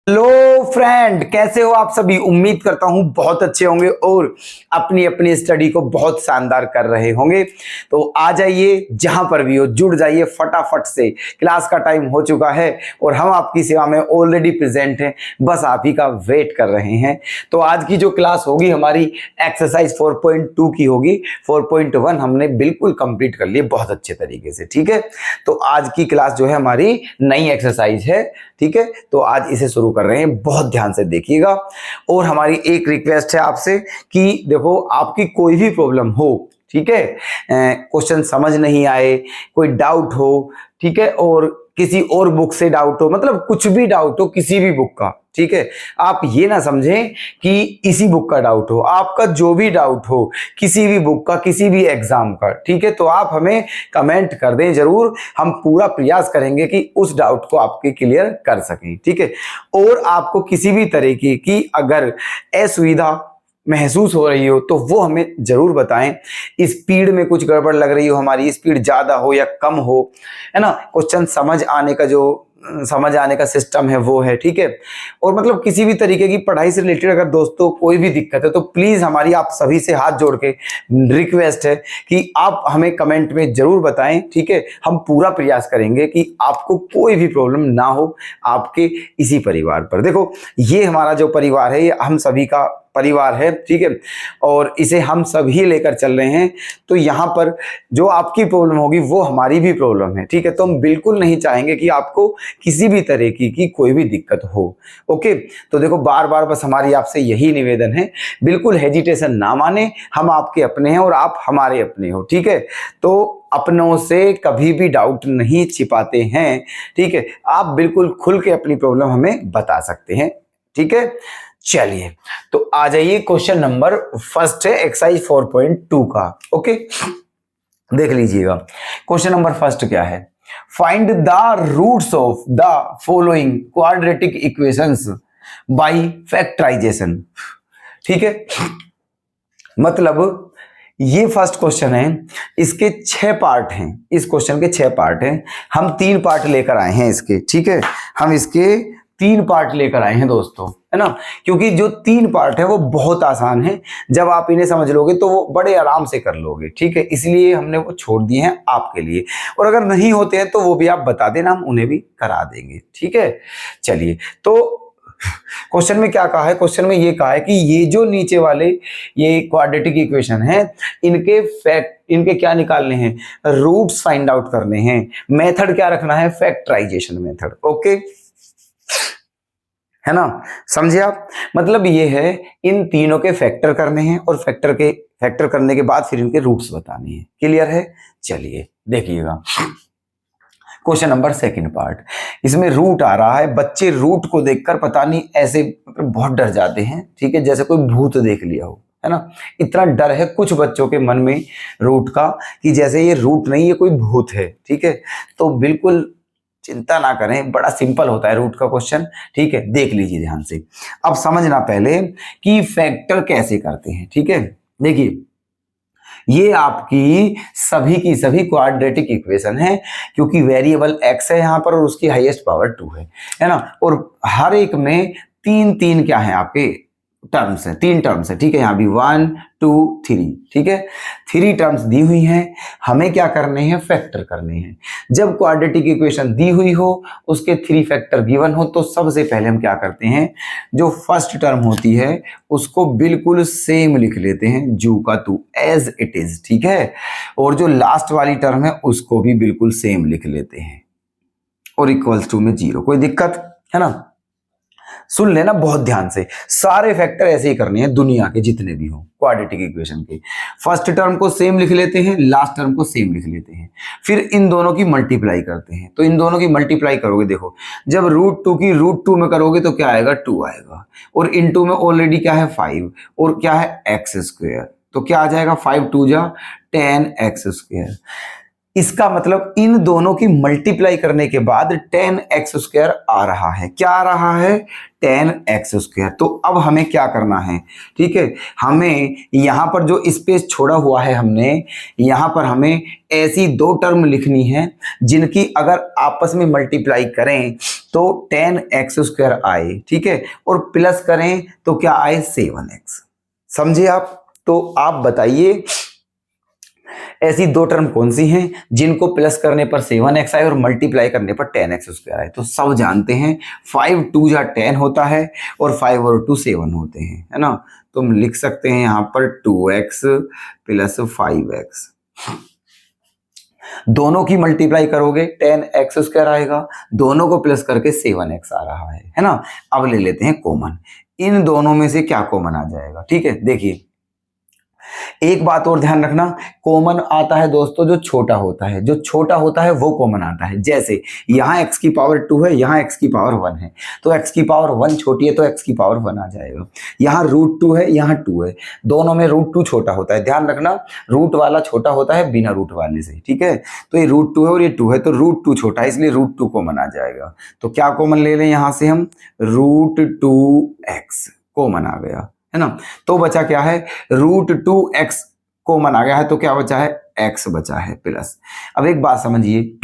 Hello friend, कैसे हो आप सभी। उम्मीद करता हूं बहुत अच्छे होंगे और अपनी अपनी स्टडी को बहुत शानदार कर रहे होंगे। तो आ जाइए, जहां पर भी हो जुड़ जाइए फटाफट से। क्लास का टाइम हो चुका है और हम आपकी सेवा में ऑलरेडी प्रेजेंट हैं, बस आप ही का वेट कर रहे हैं। तो आज की जो क्लास होगी हमारी एक्सरसाइज 4.2 की होगी। 4.1 हमने बिल्कुल कंप्लीट कर लिए बहुत अच्छे तरीके से, ठीक है। तो आज की क्लास जो है हमारी नई एक्सरसाइज है, ठीक है। तो आज इसे शुरू कर रहे हैं, बहुत ध्यान से देखिएगा। और हमारी एक रिक्वेस्ट है आपसे कि देखो, आपकी कोई भी प्रॉब्लम हो, ठीक है, क्वेश्चन समझ नहीं आए, कोई डाउट हो, ठीक है, और किसी और बुक से डाउट हो, मतलब कुछ भी डाउट हो किसी भी बुक का, ठीक है। आप ये ना समझें कि इसी बुक का डाउट हो, आपका जो भी डाउट हो किसी भी बुक का, किसी भी एग्जाम का, ठीक है, तो आप हमें कमेंट कर दें जरूर। हम पूरा प्रयास करेंगे कि उस डाउट को आपके क्लियर कर सकें, ठीक है। और आपको किसी भी तरीके की अगर असुविधा महसूस हो रही हो तो वो हमें जरूर बताएं। स्पीड में कुछ गड़बड़ लग रही हो, हमारी स्पीड ज्यादा हो या कम हो, है ना, क्वेश्चन समझ आने का सिस्टम है वो है, ठीक है। और मतलब किसी भी तरीके की पढ़ाई से रिलेटेड अगर दोस्तों कोई भी दिक्कत है तो प्लीज हमारी आप सभी से हाथ जोड़ के रिक्वेस्ट है कि आप हमें कमेंट में जरूर बताएं, ठीक है। हम पूरा प्रयास करेंगे कि आपको कोई भी प्रॉब्लम ना हो आपके इसी परिवार पर। देखो, ये हमारा जो परिवार है ये हम सभी का परिवार है, ठीक है, और इसे हम सभी लेकर चल रहे हैं। तो यहाँ पर जो आपकी प्रॉब्लम होगी वो हमारी भी प्रॉब्लम है, ठीक है। तो हम बिल्कुल नहीं चाहेंगे कि आपको किसी भी तरह की कोई भी दिक्कत हो। ओके, तो देखो, बार बार बस हमारी आपसे यही निवेदन है, बिल्कुल हेजिटेशन ना माने। हम आपके अपने हैं और आप हमारे अपने हो, ठीक है। तो अपनों से कभी भी डाउट नहीं छिपाते हैं, ठीक है। आप बिल्कुल खुल के अपनी प्रॉब्लम हमें बता सकते हैं, ठीक है। चलिए, तो आ जाइए, क्वेश्चन नंबर फर्स्ट है एक्सरसाइज 4.2 का। ओके, देख लीजिएगा क्वेश्चन नंबर फर्स्ट क्या है। Find the roots of the following quadratic equations by factorisation, ठीक है। मतलब ये फर्स्ट क्वेश्चन है, इसके 6 पार्ट हैं, इस क्वेश्चन के 6 पार्ट हैं। हम 3 पार्ट लेकर आए हैं इसके, ठीक है। हम इसके 3 पार्ट लेकर आए हैं दोस्तों, है ना, क्योंकि जो 3 पार्ट है वो बहुत आसान है। जब आप इन्हें समझ लोगे तो वो बड़े आराम से कर लोगे, ठीक है। इसलिए हमने वो छोड़ दिए हैं आपके लिए, और अगर नहीं होते हैं तो वो भी आप बता देना, हम उन्हें भी करा देंगे, ठीक है। चलिए, तो क्वेश्चन में क्या कहा है, क्वेश्चन में ये कहा है कि ये जो नीचे वाले ये क्वाड्रेटिक इक्वेशन है, इनके क्या निकालने हैं, रूट्स फाइंड आउट करने हैं। मेथड क्या रखना है, फैक्टराइजेशन मेथड। ओके, है ना, समझे आप। मतलब ये है, इन तीनों के फैक्टर करने हैं और फैक्टर करने के बाद फिर इनके रूट्स बताने हैं। क्लियर है। चलिए देखिएगा, क्वेश्चन नंबर सेकंड पार्ट, इसमें रूट आ रहा है। बच्चे रूट को देखकर पता नहीं ऐसे बहुत डर जाते हैं, ठीक है, जैसे कोई भूत देख लिया हो, है ना। इतना डर है कुछ बच्चों के मन में रूट का कि जैसे ये रूट नहीं, ये कोई भूत है, ठीक है। तो बिल्कुल चिंता ना करें, बड़ा सिंपल होता है रूट का क्वेश्चन, ठीक है। देख लीजिए ध्यान से। अब समझना पहले कि फैक्टर कैसे करते हैं, ठीक है। देखिए, ये आपकी सभी की सभी क्वाड्रेटिक इक्वेशन है, क्योंकि वेरिएबल x है यहां पर और उसकी हाईएस्ट पावर 2 है ना। और हर एक में 3 क्या है आपके टर्म्स है, 3 टर्म्स है, ठीक है। यहां भी 1 2 3, ठीक है, 3 टर्म्स दी हुई हैं। हमें क्या करने हैं, फैक्टर करने हैं। जब क्वाड्रेटिक इक्वेशन दी हुई हो, उसके 3 फैक्टर गिवन हो, तो सबसे पहले हम क्या करते हैं, जो फर्स्ट टर्म होती है उसको बिल्कुल सेम लिख लेते हैं, जू का तू, एज इट इज, ठीक है। और जो लास्ट वाली टर्म है उसको भी बिल्कुल सेम लिख लेते हैं और इक्वल्स टू में 0। कोई दिक्कत है ना। सुन लेना बहुत ध्यान से, सारे फैक्टर ऐसे ही करने हैं दुनिया के जितने भी हो क्वाड्रेटिक इक्वेशन के। फर्स्ट टर्म को सेम लिख लेते हैं, लास्ट टर्म को सेम लिख लेते हैं, फिर इन दोनों की मल्टीप्लाई करते हैं। तो इन दोनों की मल्टीप्लाई करोगे, देखो, जब √2 की √2 में करोगे तो क्या आएगा, 2 आएगा, और इनटू में ऑलरेडी क्या है 5, और क्या है x², तो क्या आ जाएगा 5 2 जा 10x²। इसका मतलब इन दोनों की मल्टीप्लाई करने के बाद 10x² आ रहा है। क्या आ रहा है? 10x²। तो अब हमें क्या करना है? ठीक है, हमें यहां पर जो स्पेस छोड़ा हुआ है हमने, यहां पर हमें ऐसी दो टर्म लिखनी है जिनकी अगर आपस में मल्टीप्लाई करें तो 10x² आए, ठीक है, और प्लस करें तो क्या आए? 7x। समझे आप? तो आप बताइए ऐसी दो टर्म कौन सी हैं जिनको प्लस करने पर 7x आए और मल्टीप्लाई करने पर 10x² आए? तो सब जानते हैं 5 2 जा 10 होता है और 5 और 2 7 होते हैं, है ना। तो हम लिख सकते हैं यहां पर 2x प्लस 5x। दोनों की मल्टीप्लाई करोगे 10x² आएगा, दोनों को प्लस करके 7x आ रहा है ना। अब ले लेते हैं कॉमन, इन दोनों में से क्या कॉमन आ जाएगा? ठीक है, देखिए एक बात और ध्यान रखना, कॉमन आता है दोस्तों जो छोटा होता है, जो छोटा होता है वो कॉमन आता है। जैसे यहाँ x की पावर 2 है, यहाँ x की पावर 1 है, तो x की पावर 1 छोटी है तो x की पावर 1 आ जाएगा। यहाँ √2 है, यहाँ 2 है, दोनों में √2 छोटा होता है। ध्यान रखना रूट वाला छोटा होता है बिना रूट वाले से, ठीक है। तो ये √2 है और ये 2 है, तो √2 छोटा है इसलिए √2 कॉमन आ जाएगा। तो क्या कॉमन ले लें यहाँ से हम? √2x कॉमन आ गया, है ना। तो बचा क्या है? √2x कॉमन आ गया है, तो क्या बचा है? x बचा है प्लस। अब एक बात समझिए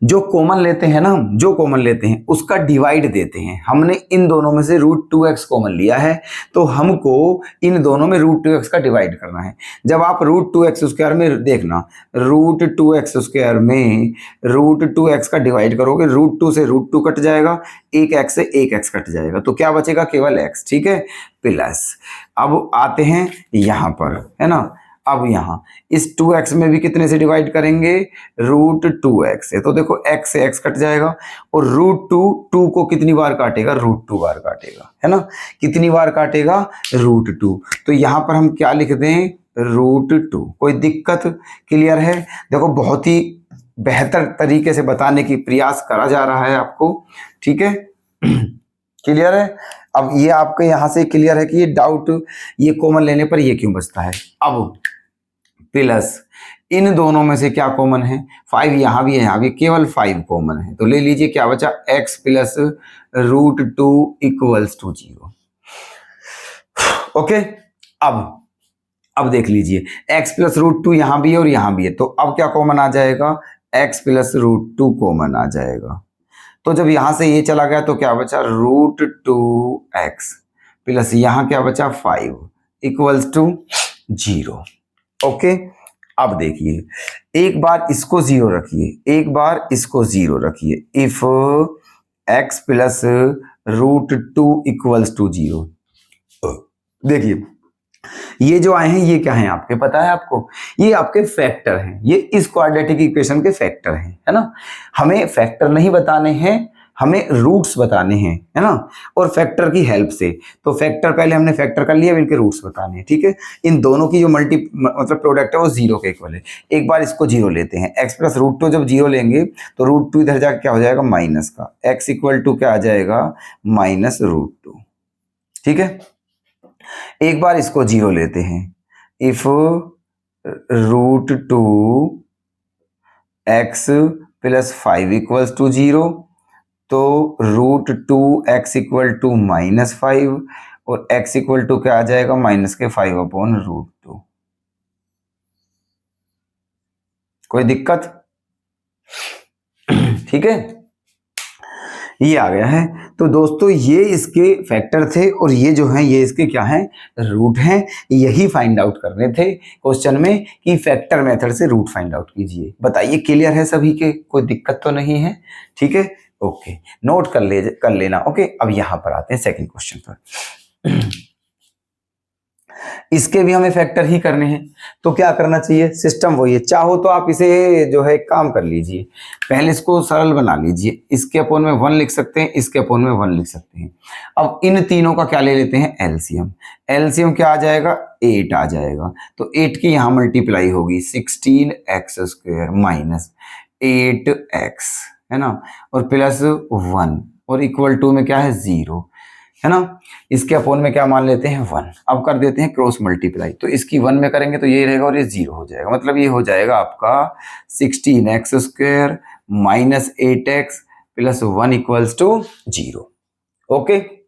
जो कॉमन लेते हैं ना, जो कॉमन लेते हैं उसका डिवाइड देते हैं। हमने इन दोनों में से √2x कॉमन लिया है तो हमको इन दोनों में √2x का डिवाइड करना है। जब आप √2x² में देखना, √2x² में √2x का डिवाइड करोगे, √2 से √2 कट जाएगा, एक x से एक x कट जाएगा, तो क्या बचेगा? केवल x, ठीक है, प्लस। अब आते हैं यहां पर, है ना। अब यहाँ इस 2x में भी कितने से डिवाइड करेंगे? √2x से, तो देखो x से x कट जाएगा और √2 को कितनी बार काटेगा? √2 बार काटेगा, है ना। कितनी बार काटेगा? √2। तो यहाँ पर हम क्या लिख दें? √2। कोई दिक्कत? क्लियर है? देखो बहुत ही बेहतर तरीके से बताने की प्रयास करा जा रहा है आपको, ठीक है। क्लियर है? अब ये आपके यहां से क्लियर है कि ये डाउट, ये कॉमन लेने पर ये क्यों बचता है। अब प्लस इन दोनों में से क्या कॉमन है? 5 यहां भी है, यहां भी, केवल 5 कॉमन है, तो ले लीजिए क्या बचा? x plus √2 equals to 0। Okay, अब देख लीजिए x प्लस √2 यहां भी है और यहां भी है, तो अब क्या कॉमन आ जाएगा? x प्लस √2 कॉमन आ जाएगा। तो जब यहां से ये चला गया तो क्या बचा? √2x प्लस यहां क्या बचा? 5 इक्वल्स टू 0। ओके, अब देखिए एक बार इसको 0 रखिए, एक बार इसको 0 रखिए। If x plus √2 equals to 0, देखिए ये जो आए हैं ये क्या है आपके पता है आपको? ये आपके फैक्टर हैं, ये इस क्वाड्रेटिक इक्वेशन के फैक्टर हैं, है ना। हमें फैक्टर नहीं बताने हैं, हमें रूट्स बताने हैं, है ना, और फैक्टर की हेल्प से। तो फैक्टर पहले हमने फैक्टर कर लिया, अब इनके रूट्स बताने हैं, ठीक है। इन दोनों की जो मतलब प्रोडक्ट है वो 0 के इक्वल है। एक बार इसको 0 लेते हैं, x प्लस √2 जब 0 लेंगे तो √2 इधर जाकर क्या हो जाएगा? माइनस का, x इक्वल टू क्या आ जाएगा? माइनस √2, ठीक है। एक बार इसको 0 लेते हैं, if √2x plus 5 equals to 0, तो √2x इक्वल टू -5 और x इक्वल टू क्या आ जाएगा? -5/√2। कोई दिक्कत? ठीक है, ये आ गया है। तो दोस्तों ये इसके फैक्टर थे और ये जो हैं ये इसके क्या हैं? रूट हैं। यही फाइंड आउट करने थे क्वेश्चन में कि फैक्टर मेथड से रूट फाइंड आउट कीजिए। बताइए क्लियर है सभी के? कोई दिक्कत तो नहीं है? ठीक है, ओके, नोट कर लेना। ओके, अब यहां पर आते हैं सेकंड क्वेश्चन पर। इसके भी हमें फैक्टर ही करने हैं, तो क्या करना चाहिए? सिस्टम वही है, चाहो तो आप इसे जो है काम कर लीजिए, पहले इसको सरल बना लीजिए। इसके अपोन में 1 लिख सकते हैं, इसके अपोन में 1 लिख सकते हैं। अब इन तीनों का क्या ले लेते हैं? एलसीएम। एलसीएम क्या आ जाएगा? 8 आ जाएगा। तो 8 की यहां मल्टीप्लाई होगी 16x² माइनस 8x, है ना, और प्लस 1 और इक्वल टू में क्या है? 0। है ना। इसके अपोन में क्या मान लेते हैं 1। अब कर देते हैं क्रॉस मल्टीप्लाई, तो इसकी 1 में करेंगे तो ये रहेगा और ये 0 हो जाएगा। मतलब ये हो जाएगा आपका 16x² minus 8x plus 1 equals to 0। Okay,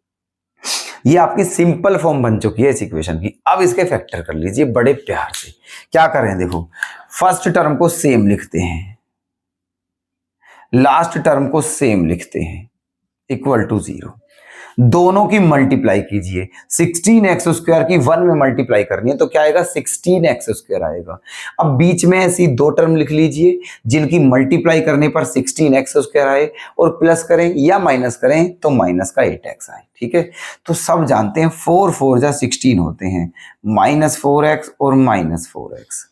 ये आपकी सिंपल फॉर्म बन चुकी है इस इक्वेशन की। अब इसके फैक्टर कर लीजिए बड़े प्यार से। क्या करें, देखो फर्स्ट टर्म को सेम लिखते हैं, लास्ट टर्म को सेम लिखते हैं, इक्वल टू 0। दोनों की मल्टीप्लाई कीजिए। 16x² की 1 में मल्टीप्लाई करनी है तो क्या आएगा, 16x² आएगा। अब बीच में ऐसी दो टर्म लिख लीजिए जिनकी मल्टीप्लाई करने पर 16x² आए, और प्लस करें या माइनस करें तो माइनस का 8x आए। ठीक है, तो सब जानते हैं 4 4 जा 16 होते हैं, -4x और -4x,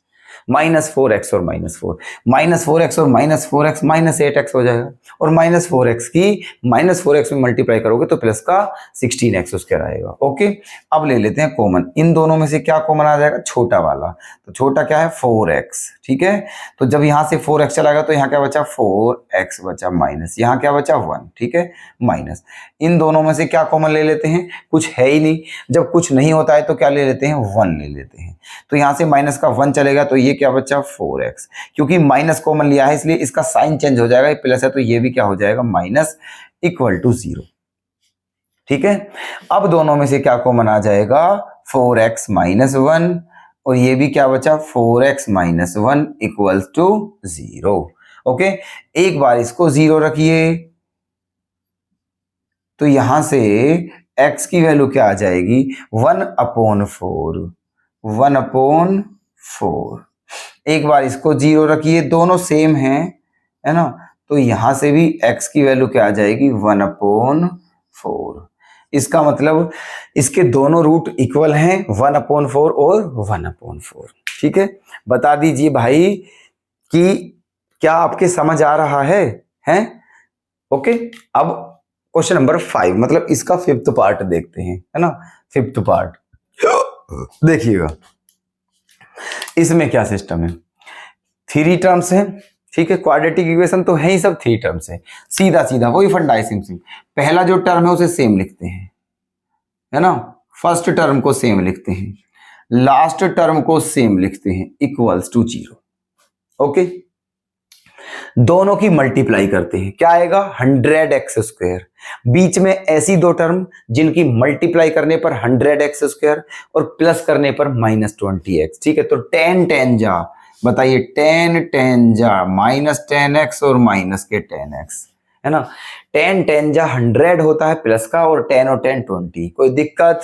-4x और -4, -4x और -4x -8x हो जाएगा, और -4x की -4x में मल्टीप्लाई करोगे तो प्लस का 16x² आएगा। ओके, अब ले लेते हैं कॉमन। इन दोनों में से क्या कॉमन आ जाएगा, छोटा वाला। तो छोटा क्या है, 4x। ठीक है, तो जब यहां से 4x चला गया तो यहाँ क्या बचा, 4x बचा, माइनस यहाँ क्या बचा 1। ठीक है, माइनस। इन दोनों में से क्या कॉमन ले लेते हैं, कुछ है ही नहीं। जब कुछ नहीं होता है तो क्या ले लेते हैं, 1 ले लेते हैं। तो यहां से माइनस का 1 चलेगा तो ये क्या बचा, 4x। क्योंकि माइनस कॉमन लिया है इसलिए इसका साइन चेंज हो जाएगा, प्लस है तो ये भी क्या हो जाएगा, माइनस, इक्वल टू 0। ठीक है, अब दोनों में से क्या कॉमन आ जाएगा, 4x माइनस 1, और ये भी क्या बचा, 4x minus 1 equals to 0। Okay, एक बार इसको 0 रखिए तो यहां से x की वैल्यू क्या आ जाएगी, 1/4, 1/4। एक बार इसको 0 रखिए, दोनों सेम हैं, है ना, तो यहां से भी x की वैल्यू क्या आ जाएगी, 1/4। इसका मतलब इसके दोनों रूट इक्वल हैं, 1/4 और 1/4। ठीक है, बता दीजिए भाई कि क्या आपके समझ आ रहा है, हैं? ओके, अब क्वेश्चन नंबर 5, मतलब इसका 5th पार्ट देखते हैं, है ना। 5th पार्ट देखिएगा, इसमें क्या सिस्टम है, 3 टर्म्स है। ठीक है, क्वाड्रेटिक इक्वेशन तो है ही सब 3 टर्म्स है, सीधा सीधा वही फंडा है, सिम। पहला जो टर्म है उसे सेम लिखते हैं, है ना, फर्स्ट टर्म को सेम लिखते हैं, लास्ट टर्म को सेम लिखते हैं, इक्वल्स टू 0। ओके, दोनों की मल्टीप्लाई करते हैं, क्या आएगा, 100x²। बीच में ऐसी दो टर्म जिनकी मल्टीप्लाई करने पर 100x² और प्लस करने पर -20x। ठीक है, तो 10 10 जा, बताइए 10 10 जा, -10x और माइनस के 10x, है ना। 10 10 जा 100 होता है प्लस का, और 10 और 10 20। कोई दिक्कत,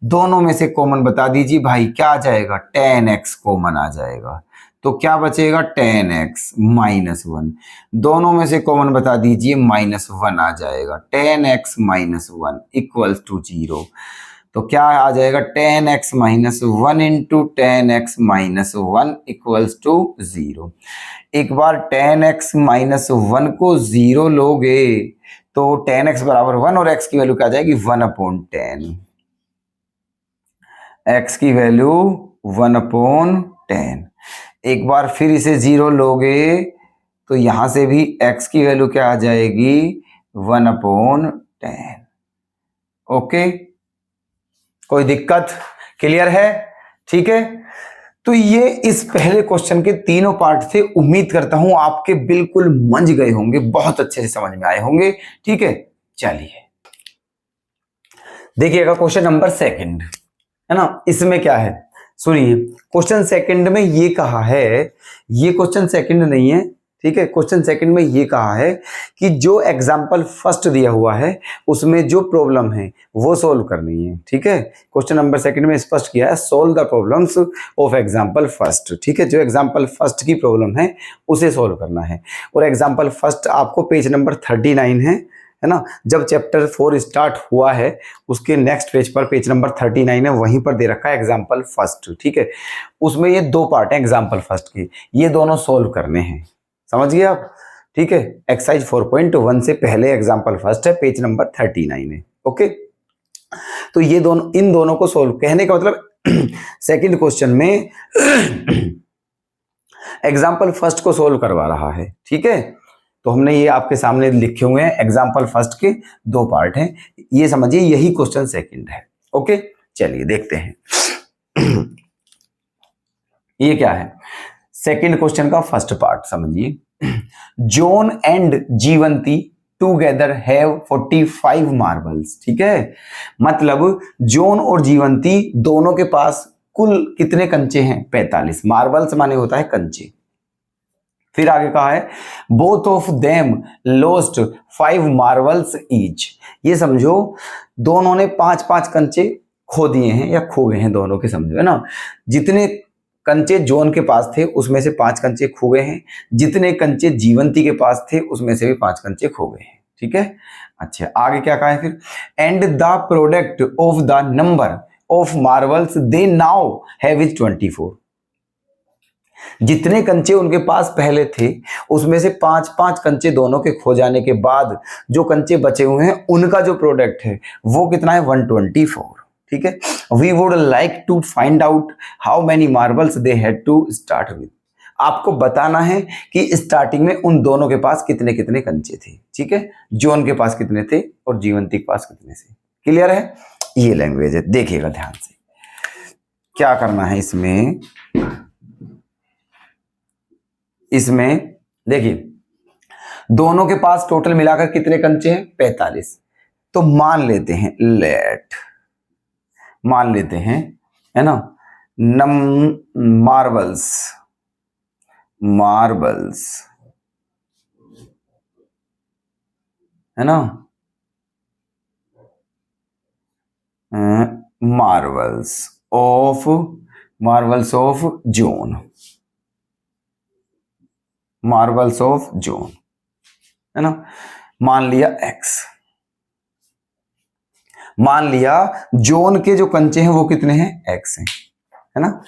दोनों में से कॉमन बता दीजिए भाई, क्या आ जाएगा, 10x कॉमन आ जाएगा, तो क्या बचेगा, 10x माइनस 1। दोनों में से कॉमन बता दीजिए, -1 आ जाएगा, 10x माइनस 1 इक्वल्स टू 0। तो क्या आ जाएगा, 10x minus 1 into 10x minus 1 equals to 0। एक बार 10x माइनस 1 को 0 लोगे तो 10x बराबर 1, और x की वैल्यू क्या आ जाएगी, 1/10। x की वैल्यू 1/10। एक बार फिर इसे 0 लोगे तो यहां से भी x की वैल्यू क्या आ जाएगी, 1/10। ओके, कोई दिक्कत, क्लियर है? ठीक है, तो ये इस पहले क्वेश्चन के तीनों पार्ट थे। उम्मीद करता हूं आपके बिल्कुल मंझ गए होंगे, बहुत अच्छे से समझ में आए होंगे। ठीक है, चलिए देखिएगा क्वेश्चन नंबर 2, है ना। इसमें क्या है, सुनिए, क्वेश्चन 2 में ये कहा है, ये क्वेश्चन 2 नहीं है, ठीक है। क्वेश्चन 2 में ये कहा है कि जो एग्जाम्पल फर्स्ट दिया हुआ है उसमें जो प्रॉब्लम है वो सोल्व करनी है। ठीक है, क्वेश्चन नंबर 2 में स्पष्ट किया है, solve the problems of example first. ठीक है, जो एग्जाम्पल फर्स्ट की प्रॉब्लम है उसे सोल्व करना है, और एग्जाम्पल फर्स्ट आपको पेज नंबर 39 है ना। जब चैप्टर 4 स्टार्ट हुआ है उसके नेक्स्ट पेज पर पेज नंबर 39 है, वहीं पर दे रखा है एग्जाम्पल फर्स्ट। ठीक है, उसमें ये 2 पार्ट है एग्जाम्पल फर्स्ट की, ये दोनों सोल्व करने हैं, समझ गए आप। ठीक है, एक्सरसाइज 4.1 से पहले एग्जाम्पल फर्स्ट है, पेज नंबर 39 है। ओके, तो ये दोनों, इन दोनों को सोल्व, कहने का मतलब सेकंड क्वेश्चन में एग्जाम्पल फर्स्ट को सोल्व करवा रहा है। ठीक है, तो हमने ये आपके सामने लिखे हुए हैं, एग्जाम्पल फर्स्ट के 2 पार्ट हैं, ये समझिए यही क्वेश्चन सेकंड है। ओके, चलिए देखते हैं। ये क्या है, सेकंड क्वेश्चन का फर्स्ट पार्ट समझिए। John and Jivanti together have 45 marbles. ठीक है, मतलब जॉन और जीवंती दोनों के पास कुल कितने कंचे हैं? 45। मार्बल्स माने होता है कंचे। फिर आगे कहा है both of them lost 5 marbles each. ये समझो दोनों ने 5-5 कंचे खो दिए हैं या खो गए हैं दोनों के, समझो है ना। जितने कंचे जॉन के पास थे उसमें से 5 कंचे खो गए हैं, जितने कंचे जीवंती के पास थे उसमें से भी 5 कंचे खो गए हैं। ठीक है, अच्छा आगे क्या कहा है फिर, and the product of the number of marbles they now have is 24। जितने कंचे उनके पास पहले थे उसमें से 5-5 कंचे दोनों के खो जाने के बाद जो कंचे बचे हुए हैं उनका जो प्रोडक्ट है वो कितना है? 124। ठीक है, we would like to find out how many marbles they had to start with. आपको बताना है कि स्टार्टिंग में उन दोनों के पास कितने कितने कंचे थे। ठीक है, जॉन के पास कितने थे और जीवंती के पास कितने थे। क्लियर है? ये लैंग्वेज है, देखिएगा ध्यान से क्या करना है इसमें। इसमें देखिए दोनों के पास टोटल मिलाकर कितने कंचे हैं? 45। तो मान लेते हैं, मान लेते हैं, है ना, मार्बल्स है ना, marbles of John, marbles of John, है ना। मान लिया x, मान लिया जॉन के जो कंचे हैं वो कितने हैं? x हैं, है ना।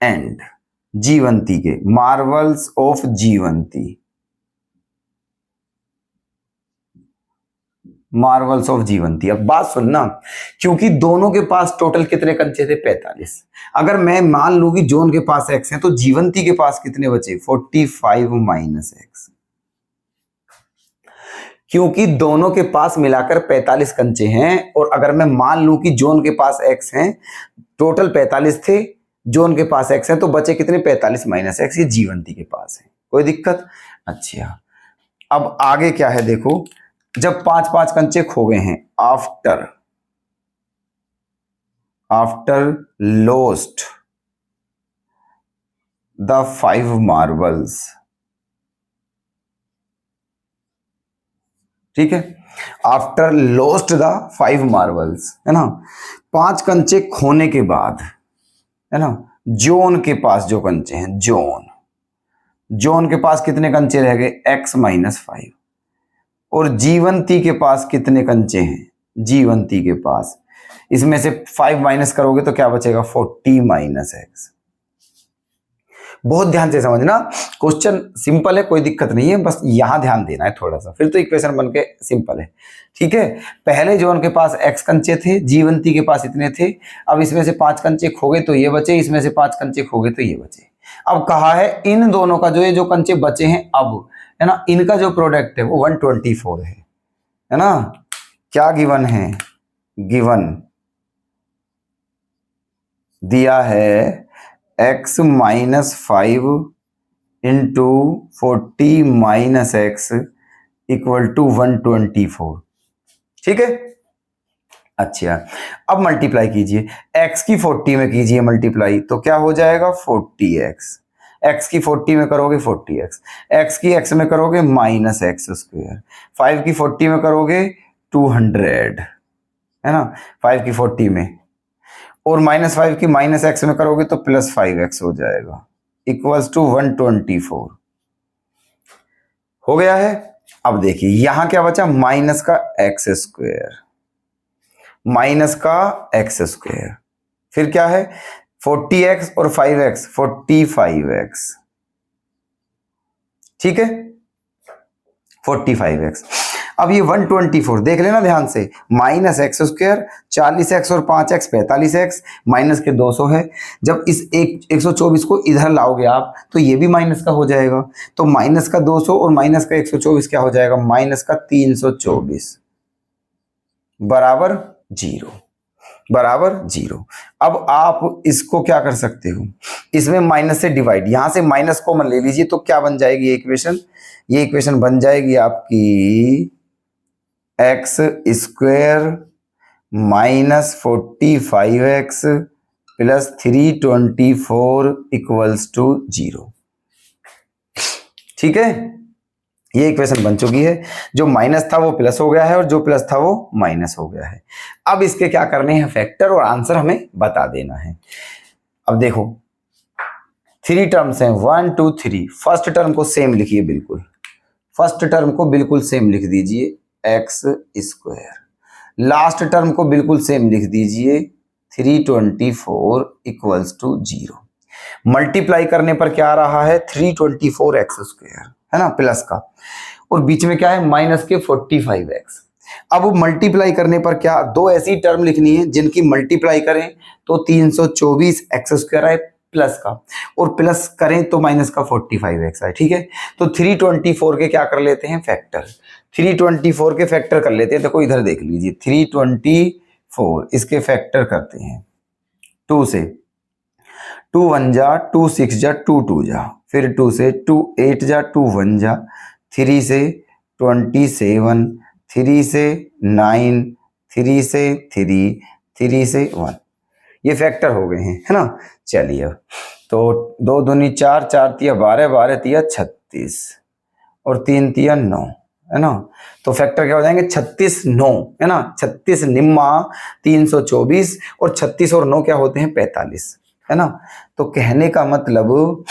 एंड जीवंती के, मार्बल्स ऑफ जीवंती, मार्बल्स ऑफ जीवंती। अब बात सुनना, क्योंकि दोनों के पास टोटल कितने कंचे थे? 45। अगर मैं मान लूं कि जॉन के पास x है तो जीवंती के पास कितने बचे? 45 माइनस x। क्योंकि दोनों के पास मिलाकर 45 कंचे हैं और अगर मैं मान लूं कि जॉन के पास x हैं, टोटल 45 थे, जॉन के पास x है, तो बचे कितने? 45 माइनस x, ये जीवंती के पास है। कोई दिक्कत? अच्छा, अब आगे क्या है देखो, जब 5-5 कंचे खो गए हैं, आफ्टर लॉस्ट द 5 मार्बल्स। ठीक है, आफ्टर लॉस्ट द 5 मार्बल्स, है ना, 5 कंचे खोने के बाद, है ना, जॉन के पास जो कंचे हैं, जॉन के पास कितने कंचे रह गए? x minus 5। और जीवंती के पास कितने कंचे हैं? जीवंती के पास, इसमें से 5 माइनस करोगे तो क्या बचेगा? 40 माइनस x। बहुत ध्यान से समझना, क्वेश्चन सिंपल है, कोई दिक्कत नहीं है, बस यहां ध्यान देना है थोड़ा सा, फिर तो इक्वेशन बन के सिंपल है। ठीक है, पहले जॉन के पास x कंचे थे, जीवंती के पास इतने थे, अब इसमें से 5 कंचे खो गए तो ये बचे, इसमें से 5 कंचे खो गए तो ये बचे। अब कहा है इन दोनों का जो ये जो कंचे बचे हैं अब, है ना, इनका जो प्रोडक्ट है वो 124 है ना। क्या गिवन है? गिवन दिया है x minus 5 into 40 minus X equal to 124। ठीक है, अच्छा अब मल्टीप्लाई कीजिए, x की 40 में कीजिए मल्टीप्लाई, तो क्या हो जाएगा? 40x। x की 40 में करोगे 40x, x की x में करोगे माइनस एक्स स्क्वायर, 5 की 40 में करोगे 200, है ना, 5 की 40 में, और माइनस 5 की माइनस एक्स में करोगे तो प्लस 5x हो जाएगा, इक्वल्स टू 124 हो गया है। अब देखिए यहां क्या बचा? माइनस का एक्स स्क्वायर, माइनस का एक्स स्क्वायर, फिर क्या है? 40x और 5x, 45x। ठीक है, 45x। अब ये 124 देख लेना ध्यान से, माइनस एक्स स्क्वायर 40x और 5x 45x माइनस के 200 है। जब इस 124 को इधर लाओगे आप तो ये भी माइनस का हो जाएगा, तो माइनस का 200 और माइनस का 124 क्या हो जाएगा, माइनस का 324 बराबर 0, बराबर 0। अब आप इसको क्या कर सकते हो, इसमें माइनस से डिवाइड, यहां से माइनस कॉमन ले लीजिए तो क्या बन जाएगी ये इक्वेशन, ये इक्वेशन बन जाएगी आपकी X square minus 45x plus 324 equals to 0। ठीक है, ये इक्वेशन बन चुकी है, जो माइनस था वो प्लस हो गया है और जो प्लस था वो माइनस हो गया है। अब इसके क्या करने हैं फैक्टर, और आंसर हमें बता देना है। अब देखो 3 टर्म्स हैं 1 2 3, फर्स्ट टर्म को सेम लिखिए, बिल्कुल फर्स्ट टर्म को बिल्कुल सेम लिख दीजिए एक्स स्क्वायर, लास्ट टर्म को बिल्कुल सेम लिख दीजिए 324 इक्वल्स टू 0। मल्टीप्लाई करने पर क्या आ रहा है 324x स्क्वायर, है ना, प्लस का, और बीच में क्या है माइनस के 45x। अब मल्टीप्लाई करने पर क्या, दो ऐसी टर्म लिखनी है जिनकी मल्टीप्लाई करें तो 324x स्क्वायर आए प्लस का, और प्लस करें तो माइनस का 45x आए। ठीक है, तो 324 के क्या कर लेते हैं फैक्टर, 324 के फैक्टर कर लेते हैं। देखो इधर देख लीजिए 324 इसके फैक्टर करते हैं 2 से, 2 1 जा 2 6 जा 2 2 जा, फिर 2 से 2 8 जा 2 1 जा, 3 से 27, 3 से 9, 3 से 3, 3 से 1, ये फैक्टर हो गए हैं, है ना। चलिए तो 2 दूनी 4, 4 तिया 12, 12 तिया 36 और 3 तिया 9, है ना। तो फैक्टर क्या हो जाएंगे 36 9, है ना, 36 निम्मा 324 और 36 और 9 क्या होते हैं 45, है ना। तो कहने का मतलब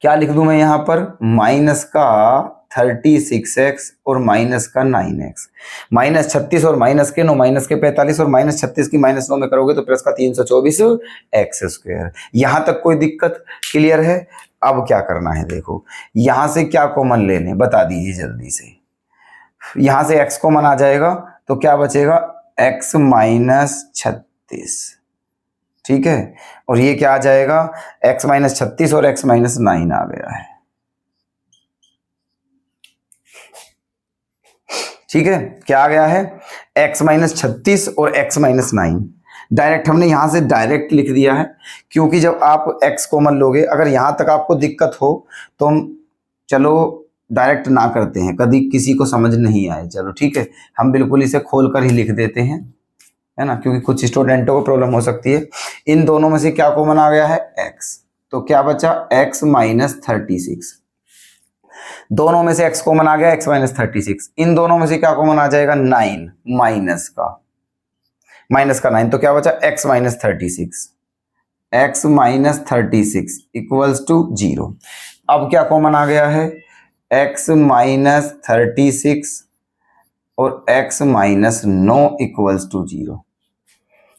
क्या लिख दूं मैं यहां पर, माइनस का 36x और माइनस का 9x, माइनस 36 और माइनस के 9, माइनस के 45 और माइनस 36 की माइनस 9 में करोगे तो प्लस का 324x स्क्वायर। यहां तक कोई दिक्कत क्लियर है। अब क्या करना है देखो, यहां से क्या कॉमन ले लें बता दीजिए जल्दी से, यहां से x कॉमन आ जाएगा तो क्या बचेगा x माइनस 36, ठीक है, और ये क्या आ जाएगा x माइनस 36 और x माइनस 9 आ गया है। ठीक है, क्या आ गया है x माइनस 36 और x माइनस 9, डायरेक्ट हमने यहां से डायरेक्ट लिख दिया है, क्योंकि जब आप x कॉमन लोगे, अगर यहां तक आपको दिक्कत हो तो हम चलो डायरेक्ट ना करते हैं, कभी किसी को समझ नहीं आए, चलो ठीक है, हम बिल्कुल इसे खोल कर ही लिख देते हैं, है ना, क्योंकि कुछ स्टूडेंटों को प्रॉब्लम हो सकती है। इन दोनों में से क्या कॉमन आ गया है x, तो क्या बचा x माइनस 36, दोनों में से x कॉमन आ गया x माइनस 36, इन दोनों में से क्या कॉमन आ जाएगा 9, माइनस का 9, तो क्या बचा x minus 36, x minus 36 equals to 0। अब क्या कॉमन आ गया है x माइनस 36 और x माइनस 9 इक्वल्स टू 0।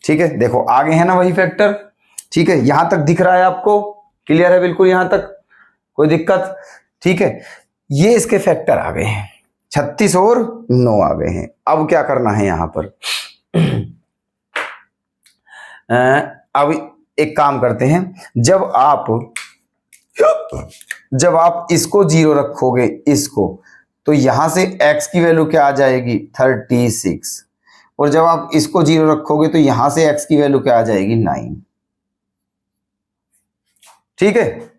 ठीक है, देखो आगे है ना वही फैक्टर। ठीक है, यहां तक दिख रहा है आपको, क्लियर है बिल्कुल, यहां तक कोई दिक्कत। ठीक है, ये इसके फैक्टर आ गए हैं, 36 और 9 आ गए हैं। अब क्या करना है यहां पर अब एक काम करते हैं, जब आप इसको 0 रखोगे इसको, तो यहां से x की वैल्यू क्या आ जाएगी 36, और जब आप इसको 0 रखोगे तो यहां से x की वैल्यू क्या आ जाएगी 9। ठीक है,